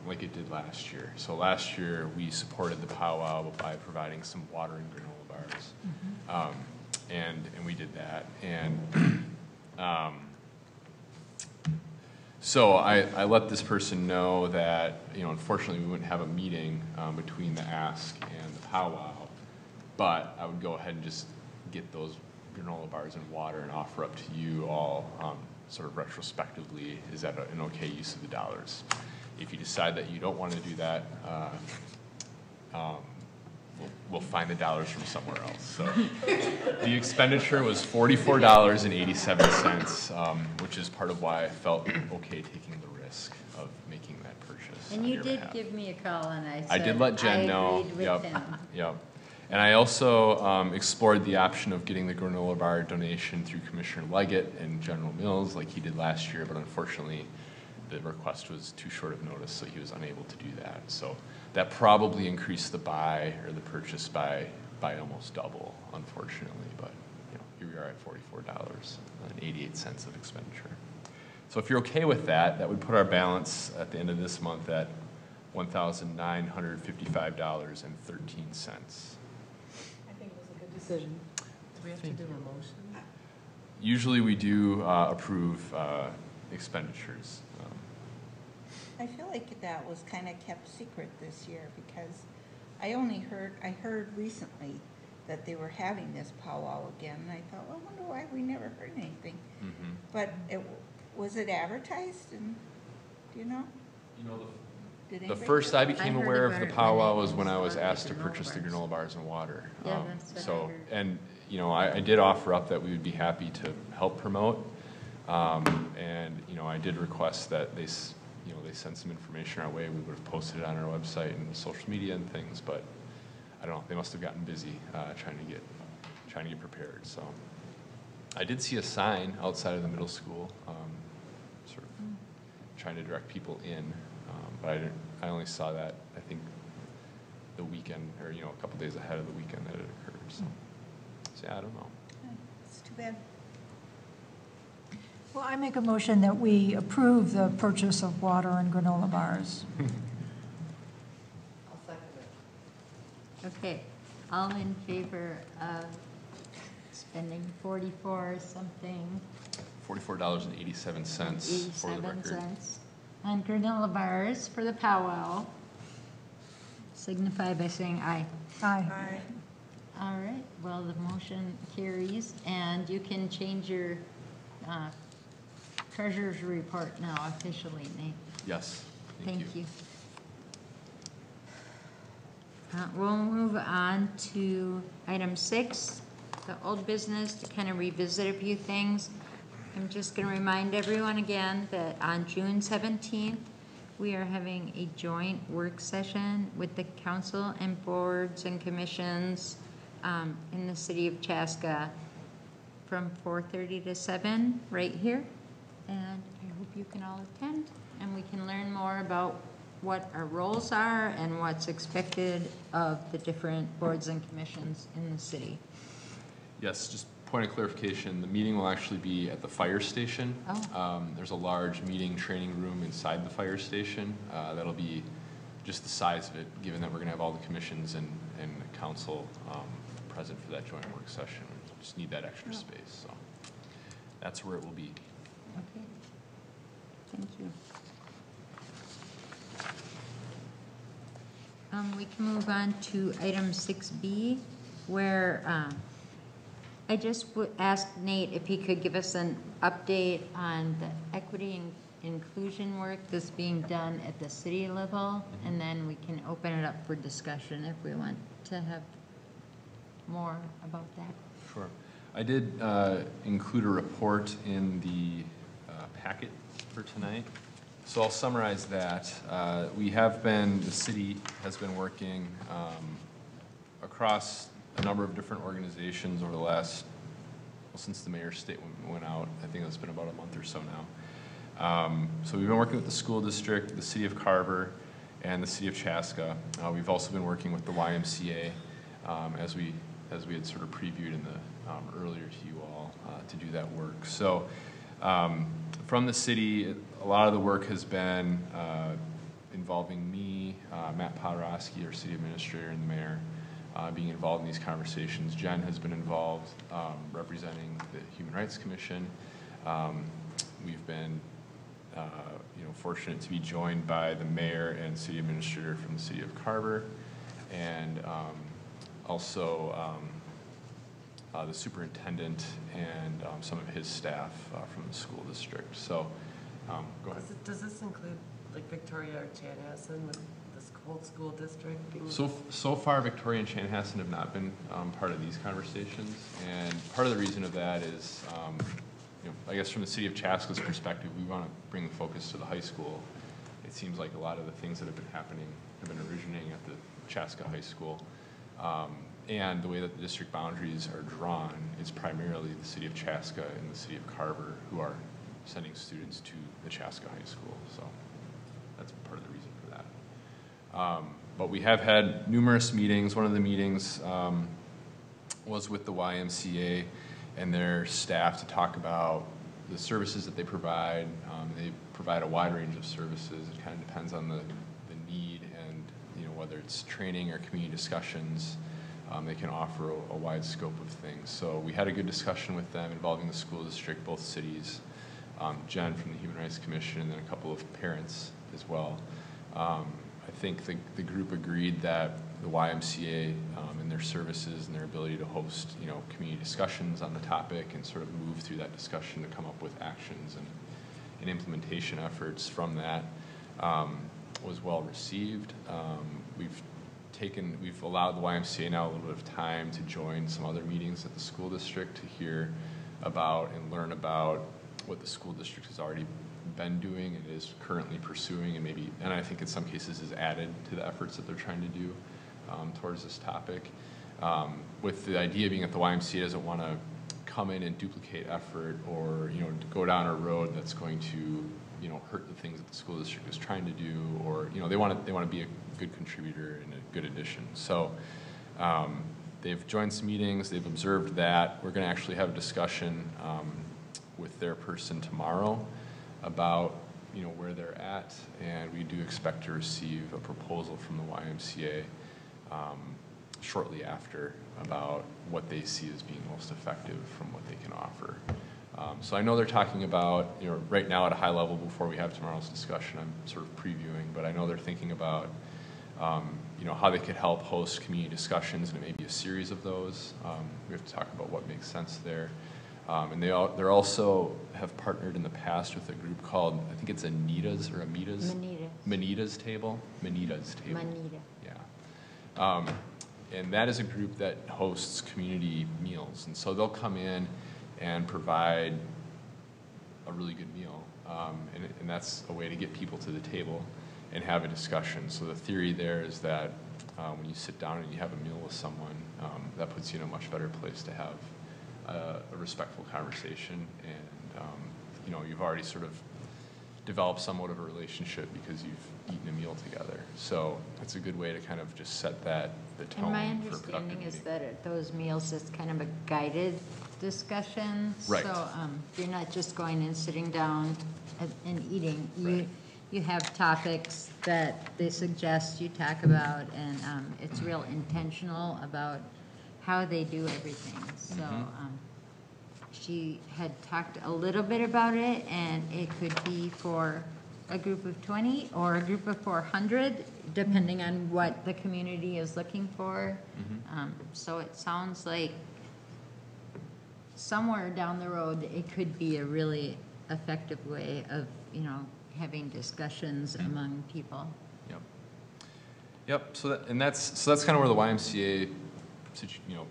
like it did last year. So last year, we supported the powwow by providing some water and granola bars. And we did that. And so I let this person know that, unfortunately, we wouldn't have a meeting between the ask and the powwow, but I would go ahead and just get those granola bars and water and offer up to you all sort of retrospectively, is that an okay use of the dollars? If you decide that you don't want to do that, we'll find the dollars from somewhere else. So the expenditure was $44.87, which is part of why I felt okay taking the risk of making that purchase. And on you your did behalf. give me a call and I said, I did let Jen know. I agreed with Yep. him. Yep. And I also explored the option of getting the granola bar donation through Commissioner Leggett and General Mills like he did last year, but unfortunately the request was too short of notice, so he was unable to do that. So that probably increased the buy or the purchase by almost double, unfortunately, but here we are at $44.88 of expenditure. So if you're okay with that, that would put our balance at the end of this month at $1,955.13. I think it was a good decision. Do we have to do a motion? Usually we do approve expenditures. I feel like that was kind of kept secret this year because I heard recently that they were having this powwow again, and I thought, well, I wonder why we never heard anything. Mm-hmm. But was it advertised, and do you know? Did The anybody first hear? I became I heard aware of about the it when powwow they was when I was started asked to granola purchase the bars. granola bars and water. Yeah, that's what I heard. And I did offer up that we would be happy to help promote, and I did request that they send some information our way. We would have posted it on our website and social media and things, but I don't know. They must have gotten busy trying to get prepared. So I did see a sign outside of the middle school, sort of trying to direct people in, but I only saw that I think the weekend, or a couple days ahead of the weekend that it occurred. So yeah, I don't know. It's too bad. Well, I make a motion that we approve the purchase of water and granola bars. I'll second it. Okay, all in favor of spending 44 something, $44.87 for the 87 record. cents on granola bars for the powwow, signify by saying aye. Aye. All right, well, the motion carries, and you can change your treasurer's report now officially, Nate. Yes, Thank you. We'll move on to item 6, the old business, to kind of revisit a few things. I'm just going to remind everyone again that on June 17th, we are having a joint work session with the council and boards and commissions in the city of Chaska from 4:30 to 7 right here. And I hope you can all attend and we can learn more about what our roles are and what's expected of the different boards and commissions in the city. Yes, just point of clarification, the meeting will actually be at the fire station. Oh. There's a large meeting training room inside the fire station. That'll be just the size of it, given that we're going to have all the commissions and council present for that joint work session. We just need that extra space. So that's where it will be. Okay. Thank you. We can move on to item 6B, where I just asked Nate if he could give us an update on the equity and inclusion work that's being done at the city level, and then we can open it up for discussion if we want to have more about that. Sure. I did include a report in the packet for tonight. So I'll summarize that. The city has been working across a number of different organizations over the last, well, since the mayor's statement went out. I think it's been about a month or so now. So we've been working with the school district, the city of Carver, and the city of Chaska. We've also been working with the YMCA, as we had sort of previewed in the earlier to you all, to do that work. So from the city, a lot of the work has been involving me, Matt Podorowski, our city administrator, and the mayor, being involved in these conversations. Jen has been involved representing the Human Rights Commission. We've been fortunate to be joined by the mayor and city administrator from the city of Carver, and also the superintendent and some of his staff from the school district. So, go ahead. Does this include like Victoria or Chanhassen with the whole school district? So far, Victoria and Chanhassen have not been part of these conversations, and part of the reason of that is, I guess from the city of Chaska's perspective, we want to bring the focus to the high school. It seems like a lot of the things that have been happening have been originating at the Chaska High School. And the way that the district boundaries are drawn is primarily the city of Chaska and the city of Carver who are sending students to the Chaska High School. So that's part of the reason for that. But we have had numerous meetings. One of the meetings was with the YMCA and their staff to talk about the services that they provide. They provide a wide range of services. It kind of depends on the need and whether it's training or community discussions. They can offer a wide scope of things. So we had a good discussion with them involving the school district, both cities, Jen from the Human Rights Commission, and then a couple of parents as well. I think the group agreed that the YMCA and their services and their ability to host community discussions on the topic and sort of move through that discussion to come up with actions and implementation efforts from that was well received. We've allowed the YMCA now a little bit of time to join some other meetings at the school district to hear about and learn about what the school district has already been doing and is currently pursuing, and I think in some cases is added to the efforts that they're trying to do towards this topic. With the idea being that the YMCA doesn't want to come in and duplicate effort or to go down a road that's going to hurt the things that the school district is trying to do, or they want to be a good contributor and a good addition. So they've joined some meetings, they've observed that. We're going to actually have a discussion with their person tomorrow about where they're at, and we do expect to receive a proposal from the YMCA shortly after about what they see as being most effective from what they can offer. So I know they're talking about, right now at a high level before we have tomorrow's discussion, I'm sort of previewing, but I know they're thinking about, how they could help host community discussions, and it may be a series of those. We have to talk about what makes sense there. And they're also have partnered in the past with a group called, I think it's Anita's or Amita's? Manita's Table. Manita's Table. Manita. Yeah. And that is a group that hosts community meals. And so they'll come in and provide a really good meal. And that's a way to get people to the table and have a discussion. So the theory there is that when you sit down and you have a meal with someone, that puts you in a much better place to have a respectful conversation. And you've already sort of developed somewhat of a relationship because you've eaten a meal together. So it's a good way to kind of just set the tone. And my for understanding is that at those meals, it's kind of a guided discussions. Right. So you're not just going and sitting down and eating. Right. You have topics that they suggest you talk about, and it's real intentional about how they do everything. So she had talked a little bit about it, and it could be for a group of 20 or a group of 400, depending on what the community is looking for. So it sounds like somewhere down the road, it could be a really effective way of, having discussions among people. Yep. Yep. So that's kind of where the YMCA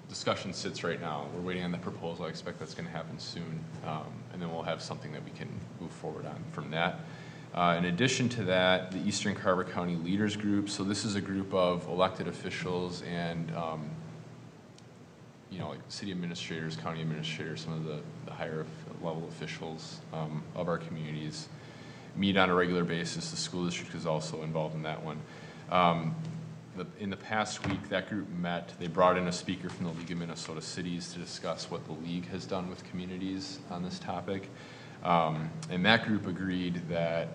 discussion sits right now. We're waiting on the proposal. I expect that's going to happen soon, and then we'll have something that we can move forward on from that. In addition to that, the Eastern Carver County Leaders Group. So this is a group of elected officials and like city administrators, county administrators, some of the higher level officials of our communities meet on a regular basis. The school district is also involved in that one. In the past week, that group met. They brought in a speaker from the League of Minnesota Cities to discuss what the league has done with communities on this topic. And that group agreed that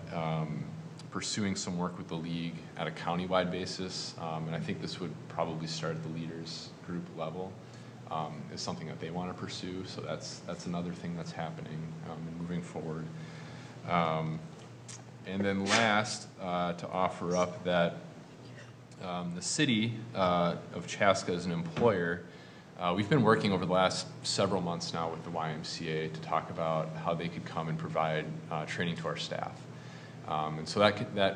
pursuing some work with the league at a countywide basis, and I think this would probably start at the leaders group level, is something that they want to pursue. So that's another thing that's happening and moving forward. And then last, to offer up that the city of Chaska as an employer, we've been working over the last several months now with the YMCA to talk about how they could come and provide training to our staff. And so that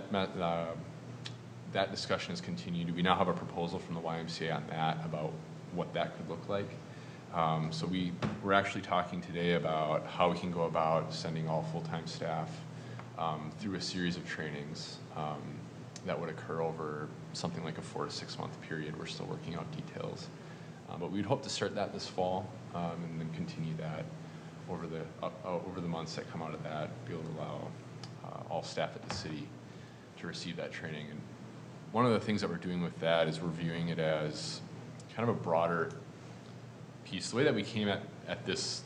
discussion has continued. We now have a proposal from the YMCA on that, about what that could look like. So we're actually talking today about how we can go about sending all full-time staff through a series of trainings that would occur over something like a 4 to 6 month period. We're still working out details. But we'd hope to start that this fall and then continue that over the months that come out of that, be able to allow all staff at the city to receive that training. And one of the things that we're doing with that is we're viewing it as kind of a broader piece. The way that we came at this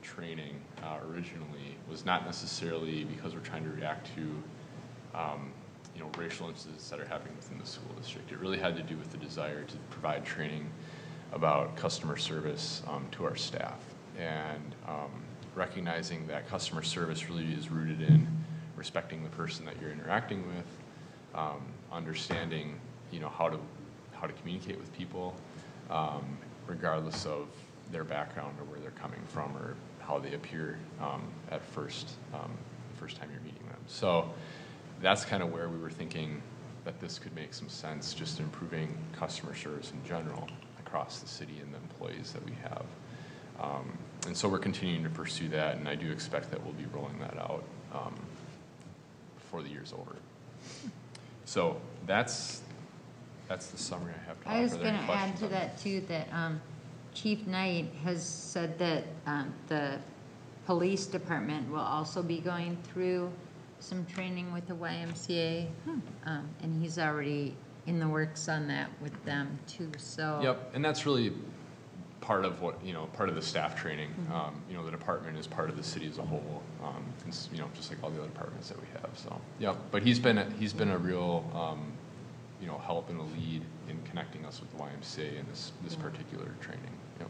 training originally was not necessarily because we're trying to react to racial incidents that are happening within the school district. It really had to do with the desire to provide training about customer service to our staff, and recognizing that customer service really is rooted in respecting the person that you're interacting with, understanding how to communicate with people, regardless of their background or where they're coming from or how they appear at first time you're meeting them. So that's kind of where we were thinking that this could make some sense, just improving customer service in general across the city and the employees that we have. And so we're continuing to pursue that, and I do expect that we'll be rolling that out before the year's over. So that's the summary I have to offer. I was Are there going any to add questions to on that too, that Chief Knight has said that the police department will also be going through some training with the YMCA, and he's already in the works on that with them too. So Yep, and that's really part of what part of the staff training. The department is part of the city as a whole, just like all the other departments that we have. So yeah, but he's been a real help and a lead in connecting us with the YMCA in this particular training. Yep.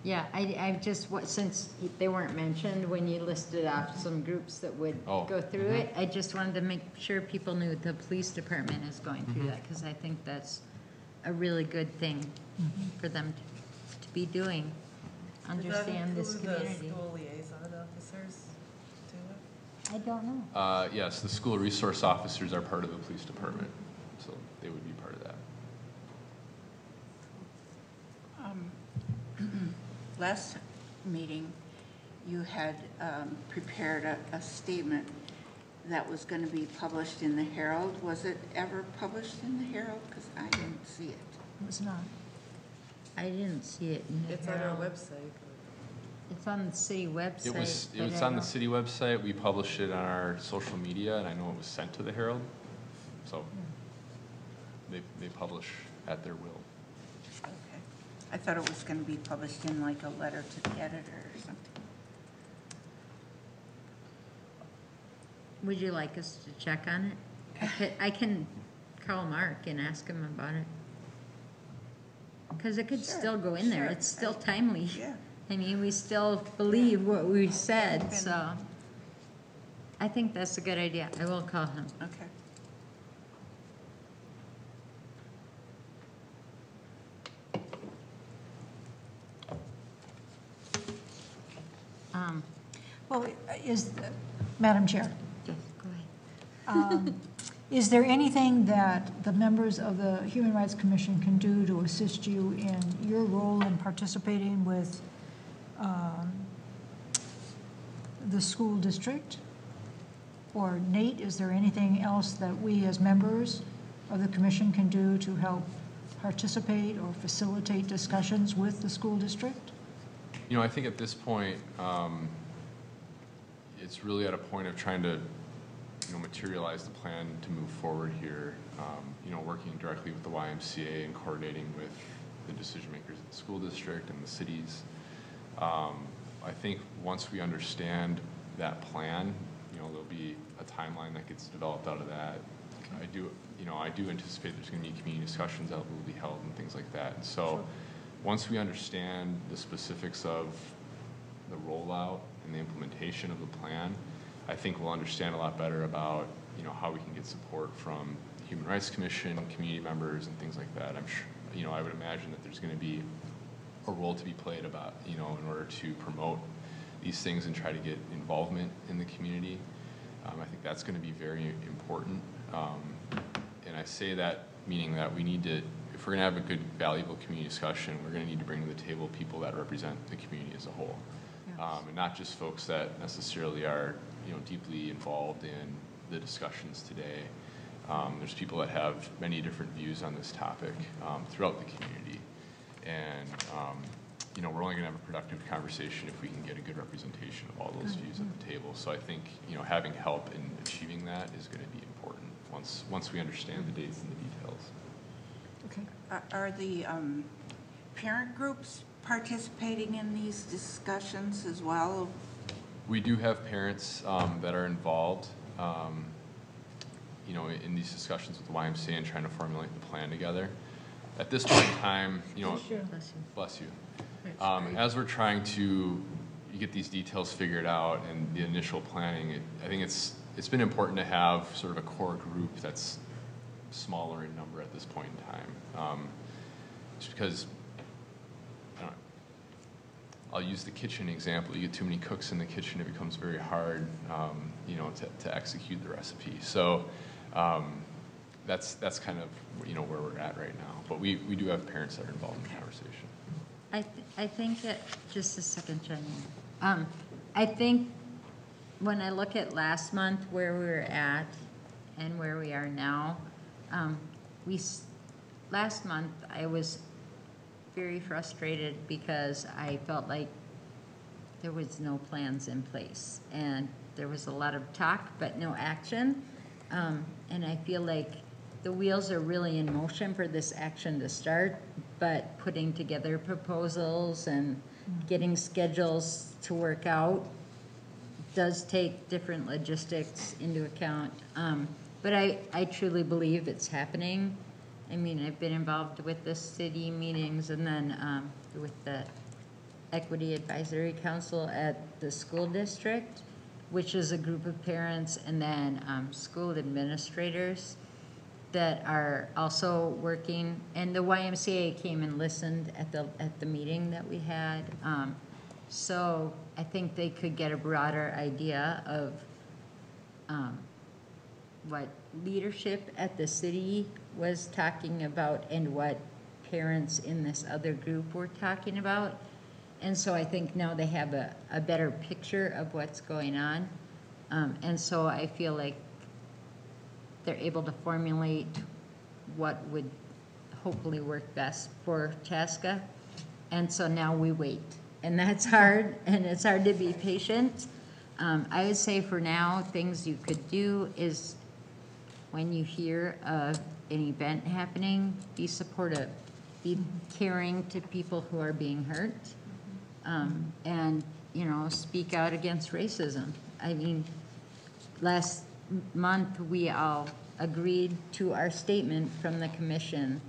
yeah, I've just, since they weren't mentioned when you listed off some groups that would go through it, I just wanted to make sure people knew the police department is going through that, because I think that's a really good thing for them to be doing, understand this community. Does that include the school liaison officers too? I don't know. Yes, the school resource officers are part of the police department, so they would be part of that. Last meeting, you had prepared a statement that was going to be published in the Herald. Was it ever published in the Herald? Because I didn't see it. It was not. I didn't see it in the It's on our Herald. website. It's on the city website. It was but on the city website. We published it on our social media, and I know it was sent to the Herald. So they publish at their will. Okay. I thought it was going to be published in like a letter to the editor or something. Would you like us to check on it? I can call Mark and ask him about it. Because it could Sure, still go in there. sure. It's still timely. Yeah. I mean, we still believe what we said, Been- so I think that's a good idea. I will call him. Okay. Well, Madam Chair, Yes, go ahead. is there anything that the members of the Human Rights Commission can do to assist you in your role in participating with the school district? Or Nate, is there anything else that we as members of the commission can do to help participate or facilitate discussions with the school district? You know, I think at this point, it's really at a point of trying to, materialize the plan to move forward here. Working directly with the YMCA and coordinating with the decision makers at the school district and the cities. I think once we understand that plan, there'll be a timeline that gets developed out of that. I do anticipate there's going to be community discussions that will be held and things like that. And so, once we understand the specifics of the rollout and the implementation of the plan, I think we'll understand a lot better about how we can get support from the Human Rights Commission, community members, and things like that. I'm sure, I would imagine that there's going to be a role to be played about, in order to promote these things and try to get involvement in the community. I think that's going to be very important. And I say that meaning that we need to, if we're going to have a good, valuable community discussion, we're going to need to bring to the table people that represent the community as a whole. And not just folks that necessarily are, deeply involved in the discussions today. There's people that have many different views on this topic throughout the community. And, we're only going to have a productive conversation if we can get a good representation of all those views at the table. So I think, having help in achieving that is going to be important once we understand the dates and the details. Okay. Are the parent groups participating in these discussions as well? We do have parents that are involved, in these discussions with the YMCA and trying to formulate the plan together. At this point in time, bless you. As we're trying to get these details figured out and the initial planning, I think it's been important to have sort of a core group that's smaller in number at this point in time. Just because, I'll use the kitchen example. You get too many cooks in the kitchen, it becomes very hard, to execute the recipe. So that's kind of, where we're at right now. But we do have parents that are involved in the conversation. I think that, just a second, Jenny. I think when I look at last month, where we were at and where we are now, last month I was very frustrated because I felt like there was no plans in place and there was a lot of talk but no action. And I feel like the wheels are really in motion for this action to start, but putting together proposals and getting schedules to work out does take different logistics into account. But I truly believe it's happening. I mean, I've been involved with the city meetings and then with the Equity Advisory Council at the school district, which is a group of parents, and then school administrators that are also working. And the YMCA came and listened at the meeting that we had. So I think they could get a broader idea of what leadership at the city was talking about and what parents in this other group were talking about. And so I think now they have a better picture of what's going on. And so I feel like they're able to formulate what would hopefully work best for Chaska. And so now we wait. And that's hard, and it's hard to be patient. I would say for now, things you could do is when you hear of an event happening, be supportive. be caring to people who are being hurt, and, you know, speak out against racism. I mean, last month, we all agreed to our statement from the commission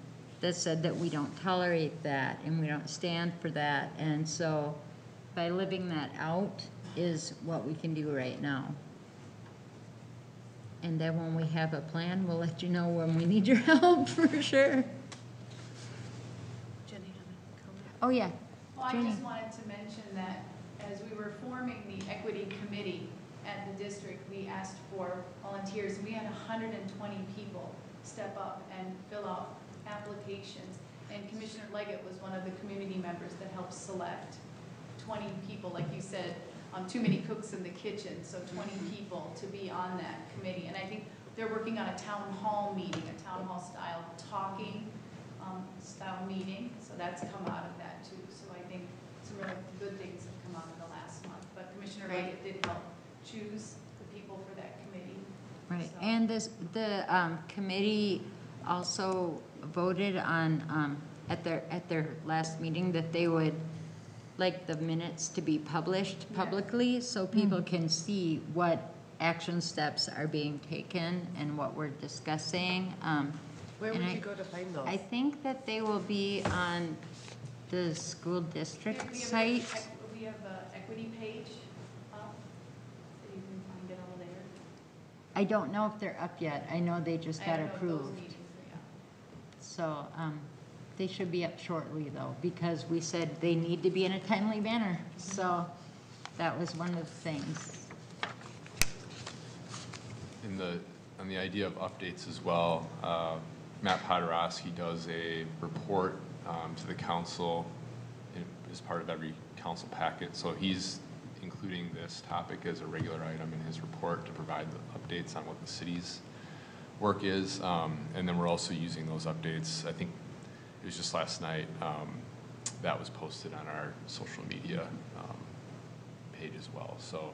that said that we don't tolerate that and we don't stand for that. And so by living that out is what we can do right now. And then when we have a plan, we'll let you know when we need your help for sure. Jenny had a comment. Oh, yeah. Well, I Jenny. just wanted to mention that as we were forming the equity committee at the district, we asked for volunteers. We had 120 people step up and fill out applications. And Commissioner Leggett was one of the community members that helped select 20 people, like you said, too many cooks in the kitchen, so 20 people to be on that committee. And I think they're working on a town hall meeting, a town hall style talking style meeting, so that's come out of that too. So I think some really good things have come out of the last month. But Commissioner Leggett did help choose the people for that committee. Right, So- and the committee also voted on, at their last meeting, that they would like the minutes to be published publicly, so people can see what action steps are being taken and what we're discussing. Where and would you go to find those? I think that they will be on the school district We have site. We have an equity page up, so you can find it all there. I don't know if they're up yet. I know they just I got don't know if those approved. meetings are up. So, they should be up shortly though, because we said they need to be in a timely manner. So that was one of the things. On the idea of updates as well, Matt Podorowski does a report to the council as part of every council packet. So he's including this topic as a regular item in his report to provide the updates on what the city's work is. And then we're also using those updates. I think it was just last night that was posted on our social media page as well. So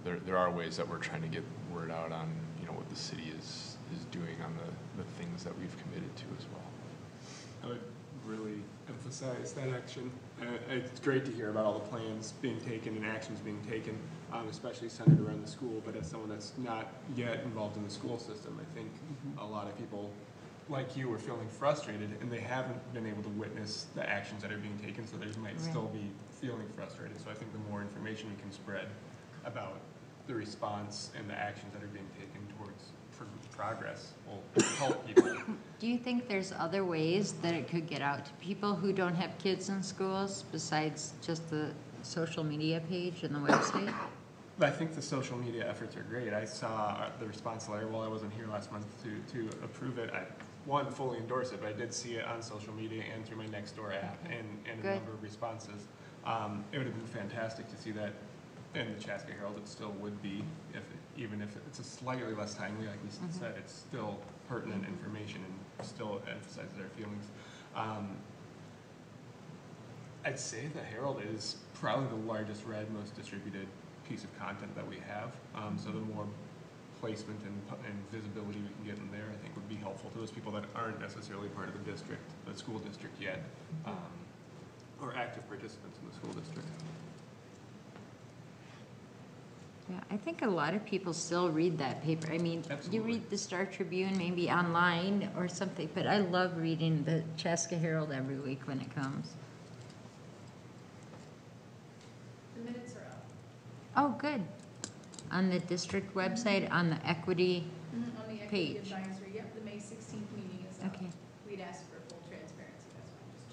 there are ways that we're trying to get word out on, you know, what the city is doing on the things that we've committed to as well. I would really emphasize that action. It's great to hear about all the plans being taken and actions being taken, especially centered around the school. But as someone that's not yet involved in the school system, I think a lot of people like you are feeling frustrated, and they haven't been able to witness the actions that are being taken, so they might still be feeling frustrated. So I think the more information we can spread about the response and the actions that are being taken towards progress will help people. Do you think there's other ways that it could get out to people who don't have kids in schools besides just the social media page and the website? I think the social media efforts are great. I saw the response letter while I wasn't here last month to approve it. I fully endorse it, but I did see it on social media and through my Nextdoor app and a number of responses. It would have been fantastic to see that in the Chaska Herald. It still would be, even if it's a slightly less timely, like we said, it's still pertinent information and still emphasizes our feelings. I'd say the Herald is probably the largest read, most distributed piece of content that we have. So the more placement and visibility we can get in there, I think would be helpful to those people that aren't necessarily part of the district, the school district yet, or active participants in the school district. Yeah, I think a lot of people still read that paper. I mean, Absolutely. you read the Star Tribune maybe online or something, but I love reading the Chaska Herald every week when it comes. The minutes are up. Oh, good. On the district website, on the equity, On the equity Page. advisory, yep, the May 16th meeting is up. Okay. We'd asked for full transparency, that's why I'm just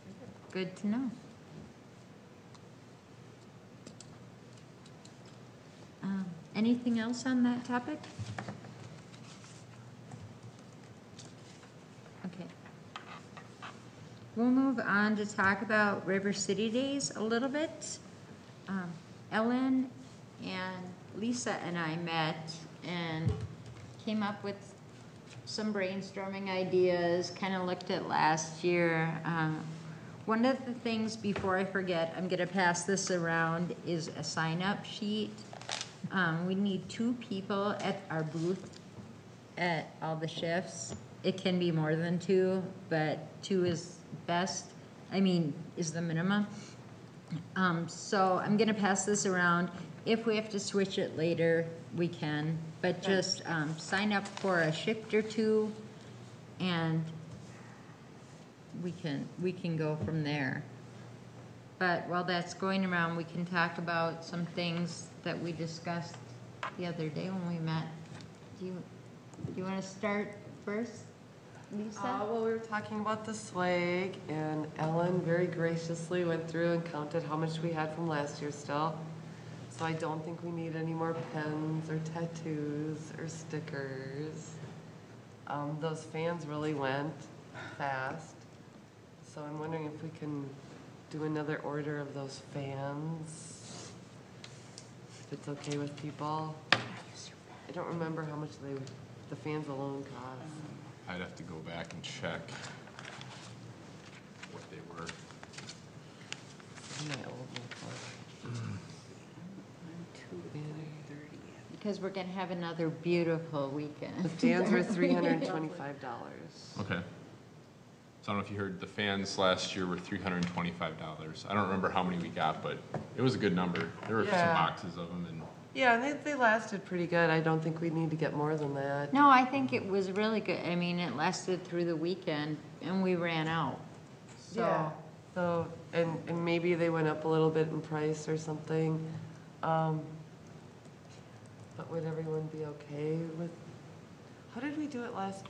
checking. good to know. Anything else on that topic? Okay. We'll move on to talk about River City Days a little bit. Ellen and Lisa and I met and came up with some brainstorming ideas, kind of looked at last year. One of the things, before I forget, I'm gonna pass this around, is a sign-up sheet. We need 2 people at our booth at all the shifts. it can be more than 2, but 2 is best, is the minimum. So I'm gonna pass this around. If we have to switch it later, we can, but just sign up for a shift or 2, and we can go from there. But while that's going around, we can talk about some things that we discussed the other day when we met. Do you want to start first, Lisa? Well, we were talking about the swag, and Ellen very graciously went through and counted how much we had from last year still. So I don't think we need any more pens or tattoos or stickers. Those fans really went fast. So I'm wondering if we can do another order of those fans, if it's okay with people. I don't remember how much the fans alone cost. I'd have to go back and check what they were. My old notebook. Because we're gonna have another beautiful weekend. The fans were $325. Okay. So I don't know if you heard, the fans last year were $325. I don't remember how many we got, but it was a good number. There were some Yeah. boxes of them, and Yeah, and they lasted pretty good. I don't think we need to get more than that. No, I think it was really good. It lasted through the weekend, and we ran out. So, Yeah. So, and maybe they went up a little bit in price or something. But would everyone be okay with, how did we do it last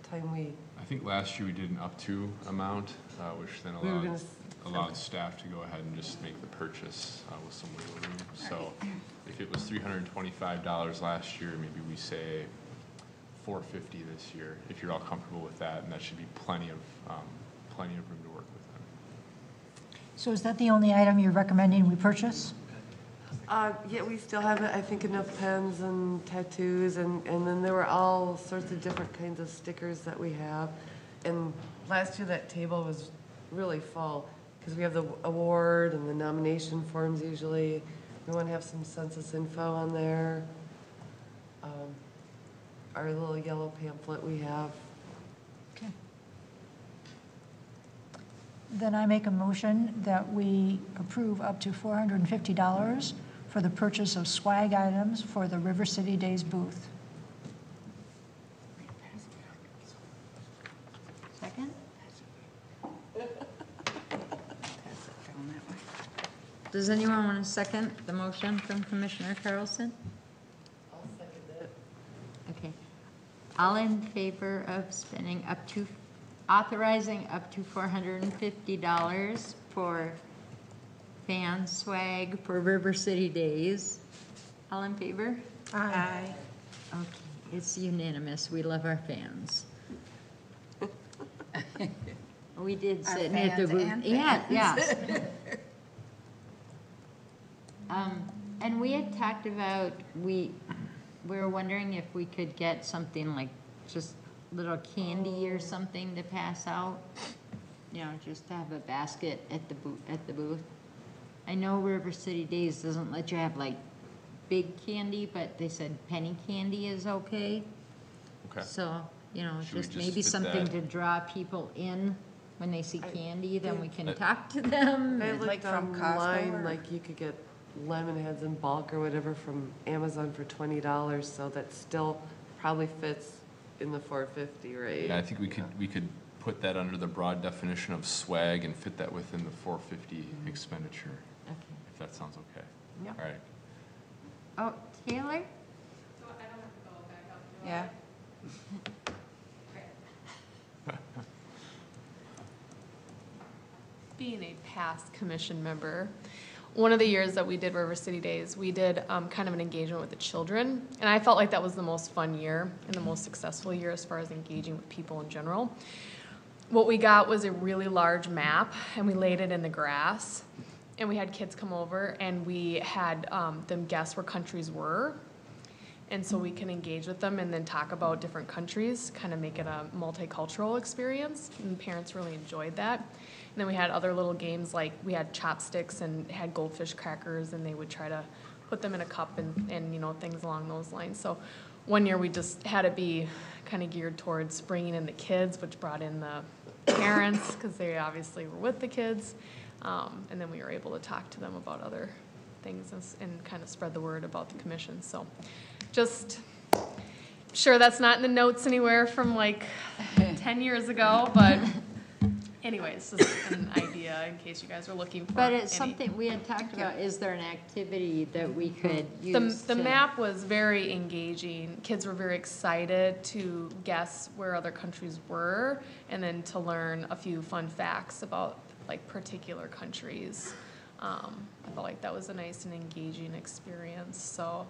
time we? I think last year we did an up to amount, which then We were gonna allowed staff to go ahead and just make the purchase with some wiggle room. So if it was $325 last year, maybe we say $450 this year, if you're all comfortable with that, and that should be plenty of room to work with them. So is that the only item you're recommending we purchase? Yeah, we still have, I think, enough pens and tattoos, and then there were all sorts of different kinds of stickers that we have. And last year, that table was really full, because we have the award and the nomination forms usually. We want to have some census info on there. Our little yellow pamphlet we have. Okay. Then I make a motion that we approve up to $450 for the purchase of swag items for the River City Days booth. second? Does anyone want to second the motion from Commissioner Carlson? I'll second it. Okay. All in favor of authorizing up to $450 for fan swag for River City Days? All in favor? Aye. Okay, it's unanimous. We love our fans. We did Our sit at the fans booth. and Yeah, fans. yes. And we had talked about, we were wondering if we could get something like just little candy or something to pass out. Just to have a basket at the booth. I know River City Days doesn't let you have like big candy, but they said penny candy is okay. Okay. So, Should we just just maybe fit something that- to draw people in when they see candy, then we can talk to them. I and- looked from Costco online, or- like you could get lemon heads in bulk or whatever from Amazon for $20, so that still probably fits in the $450 rate. Yeah, I think we could put that under the broad definition of swag and fit that within the $450 expenditure, Okay. if that sounds okay. Yep. All right. Oh, Taylor? So I don't have to go back up. do I? Yeah. Being a past commission member, one of the years that we did River City Days, we did kind of an engagement with the children. And I felt like that was the most fun year and the most successful year as far as engaging with people in general. What we got was a really large map, and we laid it in the grass. And we had kids come over, and we had them guess where countries were. And so we can engage with them and then talk about different countries, kind of make it a multicultural experience. And parents really enjoyed that. And then we had other little games, like we had chopsticks and had goldfish crackers, and they would try to put them in a cup and things along those lines. So one year we just had it be kind of geared towards bringing in the kids, which brought in the parents because they obviously were with the kids. And then we were able to talk to them about other things and kind of spread the word about the commission. So just sure that's not in the notes anywhere from like 10 years ago, but anyways, this is an idea in case you guys are looking for But it's something we had talked about, is there an activity that we could use? The map was very engaging. Kids were very excited to guess where other countries were and then to learn a few fun facts about like particular countries. I felt like that was a nice and engaging experience. So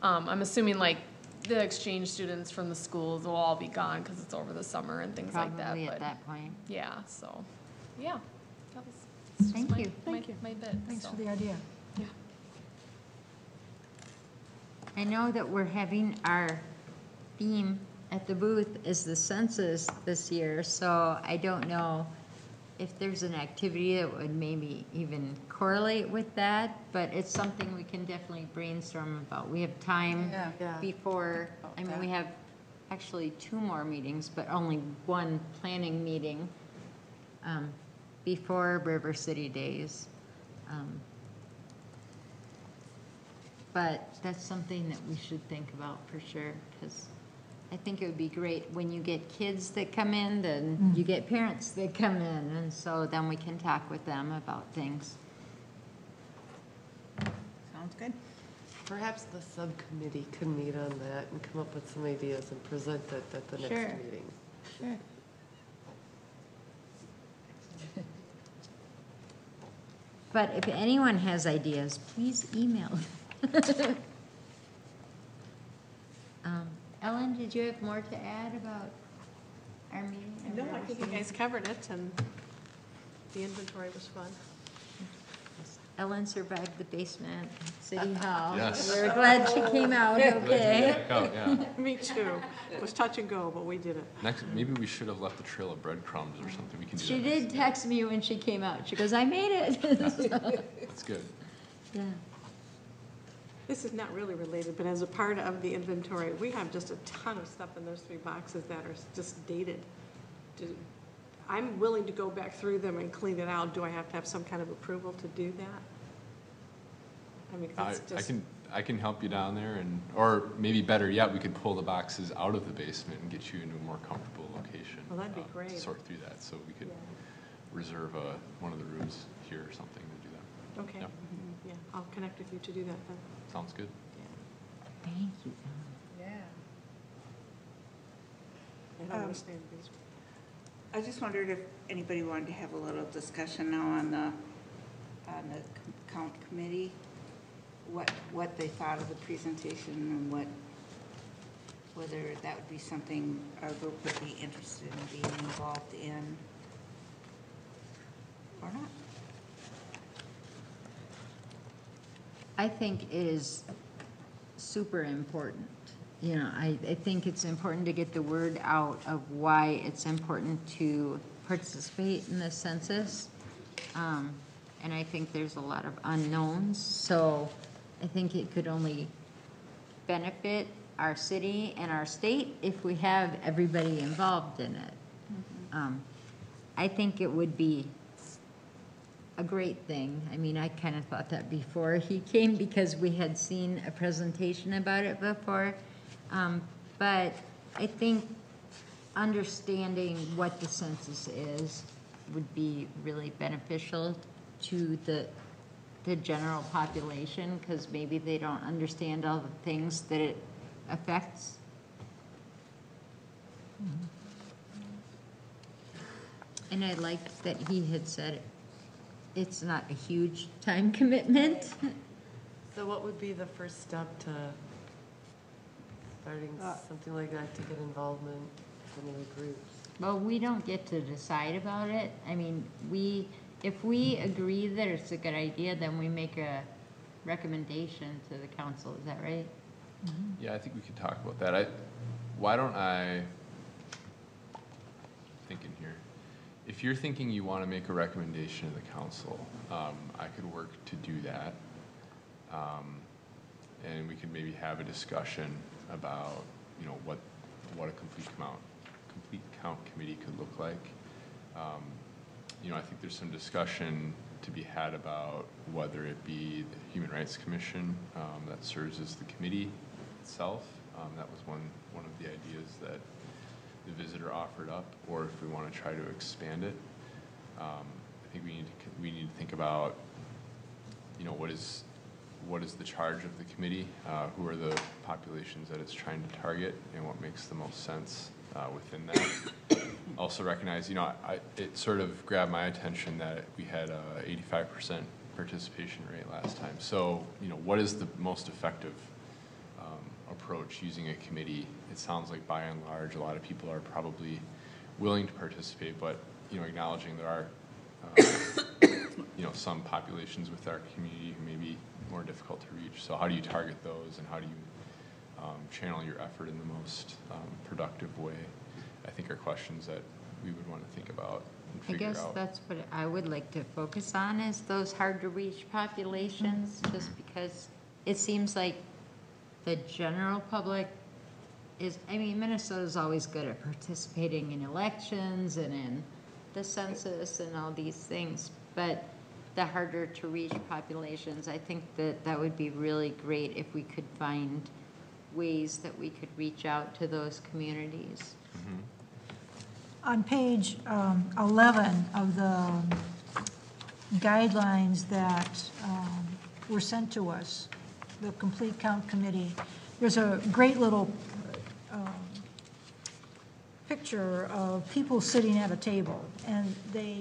I'm assuming like the exchange students from the schools will all be gone because it's over the summer and things like that. Probably at But that point. yeah, so yeah, that was Thank you. my bit. Thanks so. for the idea. Yeah. I know that we're having our theme at the booth is the census this year, so I don't know if there's an activity that would maybe even correlate with that, but it's something we can definitely brainstorm about. We have time Yeah. before, I mean, we have actually 2 more meetings, but only 1 planning meeting before River City Days. But that's something that we should think about for sure, because I think it would be great when you get kids that come in, then you get parents that come in, and so then we can talk with them about things. Sounds good. Perhaps the subcommittee could meet on that and come up with some ideas and present it at the next Sure. meeting. Sure. But if anyone has ideas, please email. Ellen, did you have more to add about our meeting? No, I think you guys covered it, and the inventory was fun. Ellen survived the basement at City Hall. Yes. We're glad she came out okay. Oh, yeah. Me too. It was touch and go, but we did it. Next, maybe we should have left a trail of breadcrumbs or something. We can do She that did next text me when she came out. She goes, I made it. time. That's good. Yeah. This is not really related, but as a part of the inventory, we have just a ton of stuff in those 3 boxes that are just dated. I'm willing to go back through them and clean it out. Do I have to have some kind of approval to do that? I mean, it's just. I can help you down there, and or maybe better yet, we could pull the boxes out of the basement and get you into a more comfortable location. Well, that'd be to great. Sort through that, so we could Yeah. reserve one of the rooms here or something to do that. Okay, Yep. yeah, I'll connect with you to do that then. Sounds good. Thank you, Ellen. I don't understand these. I just wondered if anybody wanted to have a little discussion now on the count committee, what they thought of the presentation and whether that would be something our group would be interested in being involved in or not. I think it is super important. You know, I think it's important to get the word out of why it's important to participate in the census. And I think there's a lot of unknowns, so I think it could only benefit our city and our state if we have everybody involved in it. I think it would be a great thing. I mean, I kind of thought that before he came because we had seen a presentation about it before. But I think understanding what the census is would be really beneficial to the general population, because maybe they don't understand all the things that it affects. And I liked that he had said it's not a huge time commitment. So what would be the first step to starting something like that, to get involvement from other groups? Well, we don't get to decide about it. I mean, if we agree that it's a good idea, then we make a recommendation to the council. Is that right? Yeah, I think we could talk about that. Why don't I, thinking here, if you're thinking you want to make a recommendation to the council, I could work to do that. And we could maybe have a discussion about, you know, what a complete count committee could look like. You know, I think there's some discussion to be had about whether it be the Human Rights Commission that serves as the committee itself. That was one of the ideas that the visitor offered up, or if we want to try to expand it. I think we need to think about, you know, what is the charge of the committee, who are the populations that it's trying to target, and what makes the most sense within that. Also recognize, you know, it sort of grabbed my attention that we had a 85% participation rate last time. So, you know, what is the most effective approach using a committee? It sounds like by and large, a lot of people are probably willing to participate, but, you know, acknowledging there are, you know, some populations with our community who may be more difficult to reach. So how do you target those, and how do you channel your effort in the most productive way? I think are questions that we would want to think about and figure out. I guess that's what I would like to focus on, is those hard to reach populations, just because it seems like the general public is, I mean, Minnesota's always good at participating in elections and in the census and all these things, but the harder to reach populations, I think that would be really great if we could find ways that we could reach out to those communities. Mm-hmm. On page 11 of the guidelines that were sent to us, the Complete Count Committee, there's a great little picture of people sitting at a table, and they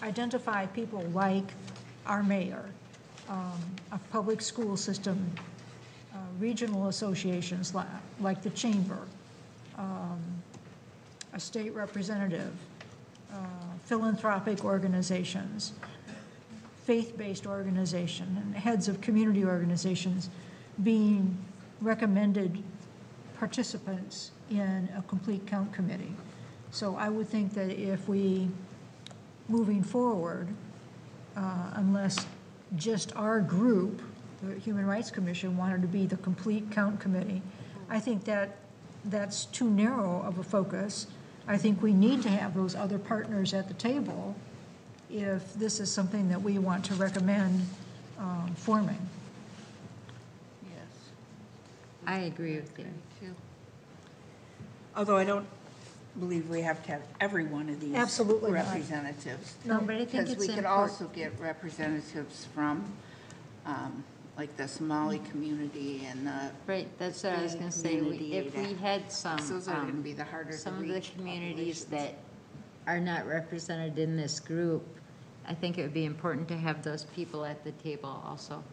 identify people like our mayor, a public school system, regional associations like the chamber, a state representative, philanthropic organizations, faith-based organization, and heads of community organizations being recommended participants in a complete count committee. So I would think that if we, moving forward, unless just our group, the Human Rights Commission, wanted to be the complete count committee, I think that's too narrow of a focus. I think we need to have those other partners at the table if this is something that we want to recommend forming. Yes. I agree with you. Although I don't believe we have to have every one of these Absolutely not. representatives. No, but I think Because it's we could important. also get representatives from, like the Somali community and the. Right, that's what I was gonna say. Community If we had some, Those are gonna be the harder to some of the reach communities populations. that are not represented in this group, I think it would be important to have those people at the table also.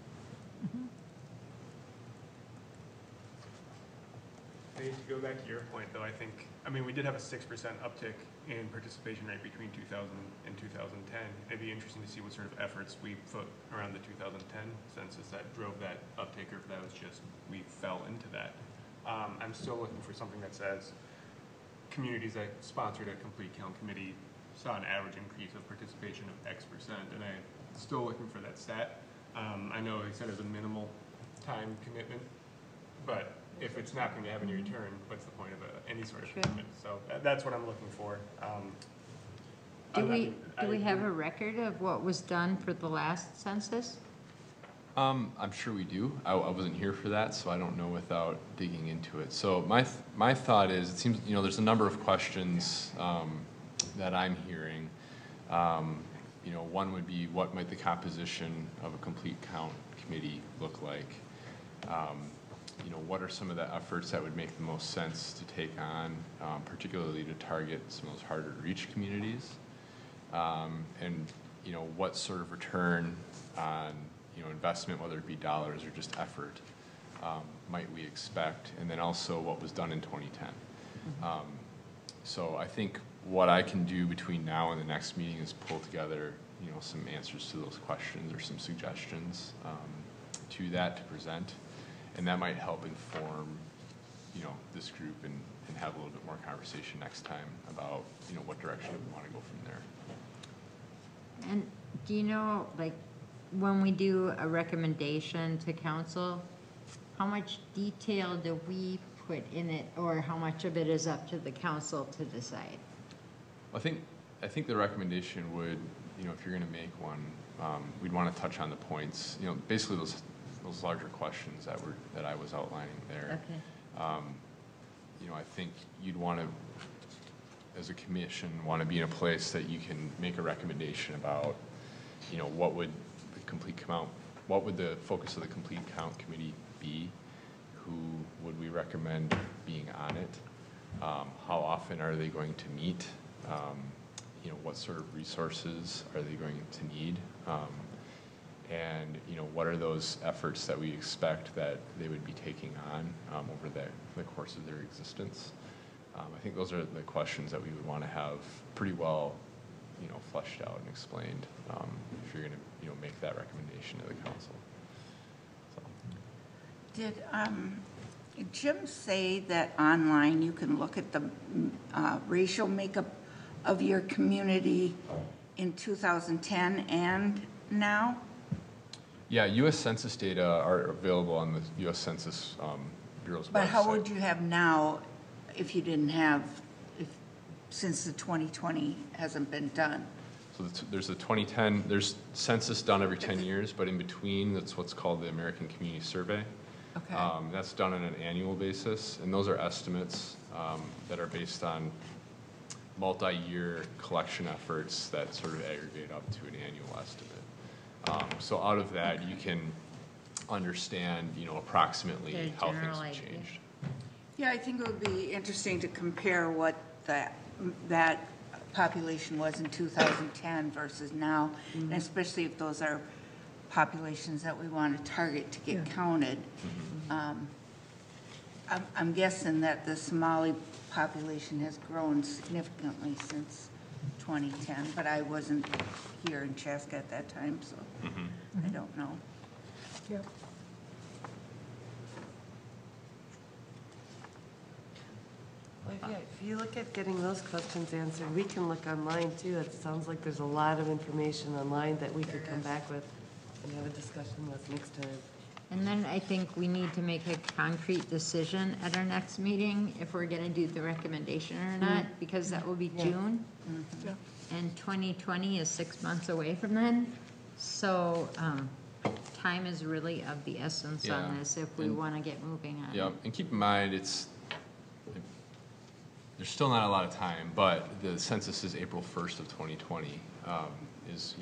And to go back to your point, though, I mean, we did have a 6% uptick in participation rate between 2000 and 2010. It'd be interesting to see what sort of efforts we put around the 2010 census that drove that uptick, or if that was just we fell into that. I'm still looking for something that says communities that sponsored a complete count committee saw an average increase of participation of X%, and I'm still looking for that stat. I know he said it's a minimal time commitment, but if it's not going to have any return, what's the point of any sort of commitment? So that's what I'm looking for. Do we have a record of what was done for the last census? I'm sure we do. I wasn't here for that, so I don't know without digging into it. So my thought is, it seems, you know, there's a number of questions that I'm hearing. You know, one would be, what might the composition of a complete count committee look like? You know, what are some of the efforts that would make the most sense to take on, particularly to target some of those harder to reach communities? And, you know, what sort of return on, you know, investment, whether it be dollars or just effort, might we expect? And then also what was done in 2010. So I think what I can do between now and the next meeting is pull together, you know, some answers to those questions or some suggestions to that to present. And that might help inform, you know, this group and have a little bit more conversation next time about, you know, what direction we want to go from there. And do you know, like, when we do a recommendation to council, how much detail do we put in it, or how much of it is up to the council to decide? I think the recommendation would, if you're going to make one, we'd want to touch on the points, basically those larger questions that I was outlining there. Okay. I think you'd want to, as a commission, want to be in a place that you can make a recommendation about, what would the focus of the complete count committee be? Who would we recommend being on it? How often are they going to meet? What sort of resources are they going to need? And what are those efforts that we expect that they would be taking on over the course of their existence? I think those are the questions that we would want to have pretty well, fleshed out and explained if you're going to, make that recommendation to the council. So. Did Jim say that online you can look at the racial makeup of your community in 2010 and now? Yeah, U.S. Census data are available on the U.S. Census Bureau's website. But how would you have now if you didn't have, since the 2020 hasn't been done? So there's the 2010, there's census done every 10 years, but in between, that's what's called the American Community Survey. Okay. That's done on an annual basis, and those are estimates that are based on multi-year collection efforts that sort of aggregate up to an annual estimate. So out of that, you can understand, approximately how things have changed. Yeah, I think it would be interesting to compare what that population was in 2010 versus now, and especially if those are populations that we want to target to get counted. I'm guessing that the Somali population has grown significantly since 2010, but I wasn't here in Chaska at that time, so I don't know. Yep. Well, if you look at getting those questions answered, we can look online too. It sounds like there's a lot of information online that we could come back with and have a discussion with next time. And then I think we need to make a concrete decision at our next meeting if we're gonna do the recommendation or not, because that will be June. And 2020 is 6 months away from then. So, time is really of the essence on this if we wanna get moving on it. Yeah, and keep in mind, there's still not a lot of time, but the census is April 1st of 2020, is,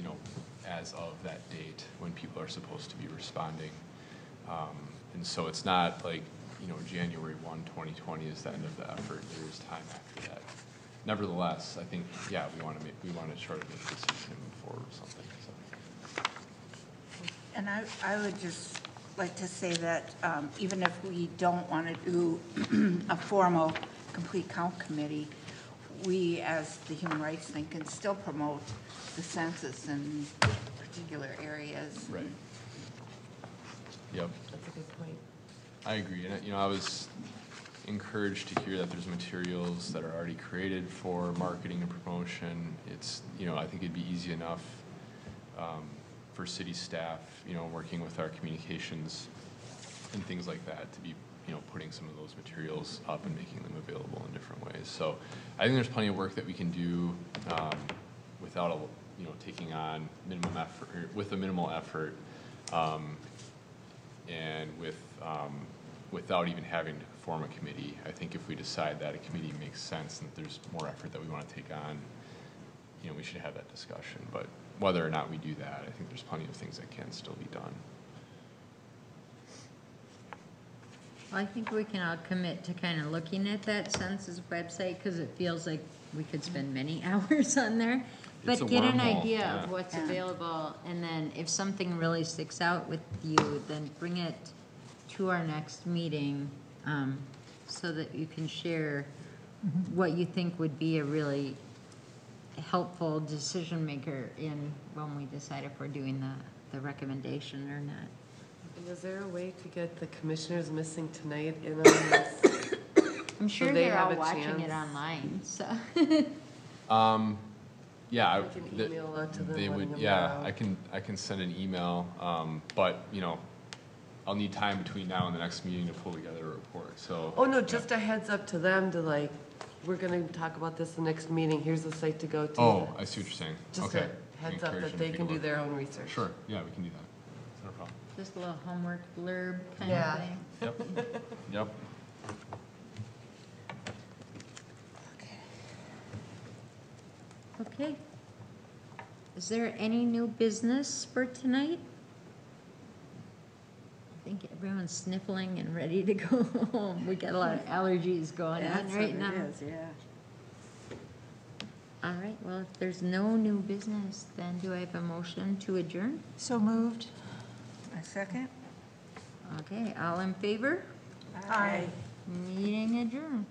as of that date when people are supposed to be responding. And so it's not like, January 1, 2020 is the end of the effort. There is time after that. Nevertheless, I think, we want to try to make a decision and move forward with something. So. And I would just like to say that even if we don't want to do a formal complete count committee, we as the human rights thing can still promote the census in particular areas. Right. Yep. That's a good point. I agree. And, I was encouraged to hear that there's materials that are already created for marketing and promotion. It's, I think it'd be easy enough for city staff, working with our communications and things like that to be, putting some of those materials up and making them available in different ways. So I think there's plenty of work that we can do without, taking on minimum effort, with a minimal effort, and without even having to form a committee. I think if we decide that a committee makes sense and that there's more effort that we want to take on, we should have that discussion. But whether or not we do that, I think there's plenty of things that can still be done. Well, I think we can all commit to kind of looking at that census website, because it feels like we could spend many hours on there. It's But a get an wormhole, idea of what's available, and then if something really sticks out with you, then bring it to our next meeting, so that you can share what you think would be a really helpful decision maker in when we decide if we're doing the recommendation or not. And is there a way to get the commissioners missing tonight in on this? I'm sure they they're have all a watching it chance? online, so. Yeah, I can email out to them. they letting would. them Yeah, know. I can send an email. But I'll need time between now and the next meeting to pull together a report, so. Oh, no, just a heads up to them to like, we're gonna talk about this the next meeting, here's the site to go to. Oh, I see what you're saying. Just Okay. a heads up Encourage that them they to can take a do look. their own research. Sure, yeah, we can do that. It's not a problem. Just a little homework blurb kind Yeah. of thing. Yep, yep. Okay. Is there any new business for tonight? I think everyone's sniffling and ready to go home. We got a lot of allergies going on right now. yeah. All right, well, if there's no new business, then do I have a motion to adjourn? So moved. A second? Okay, all in favor? Aye. Meeting adjourned.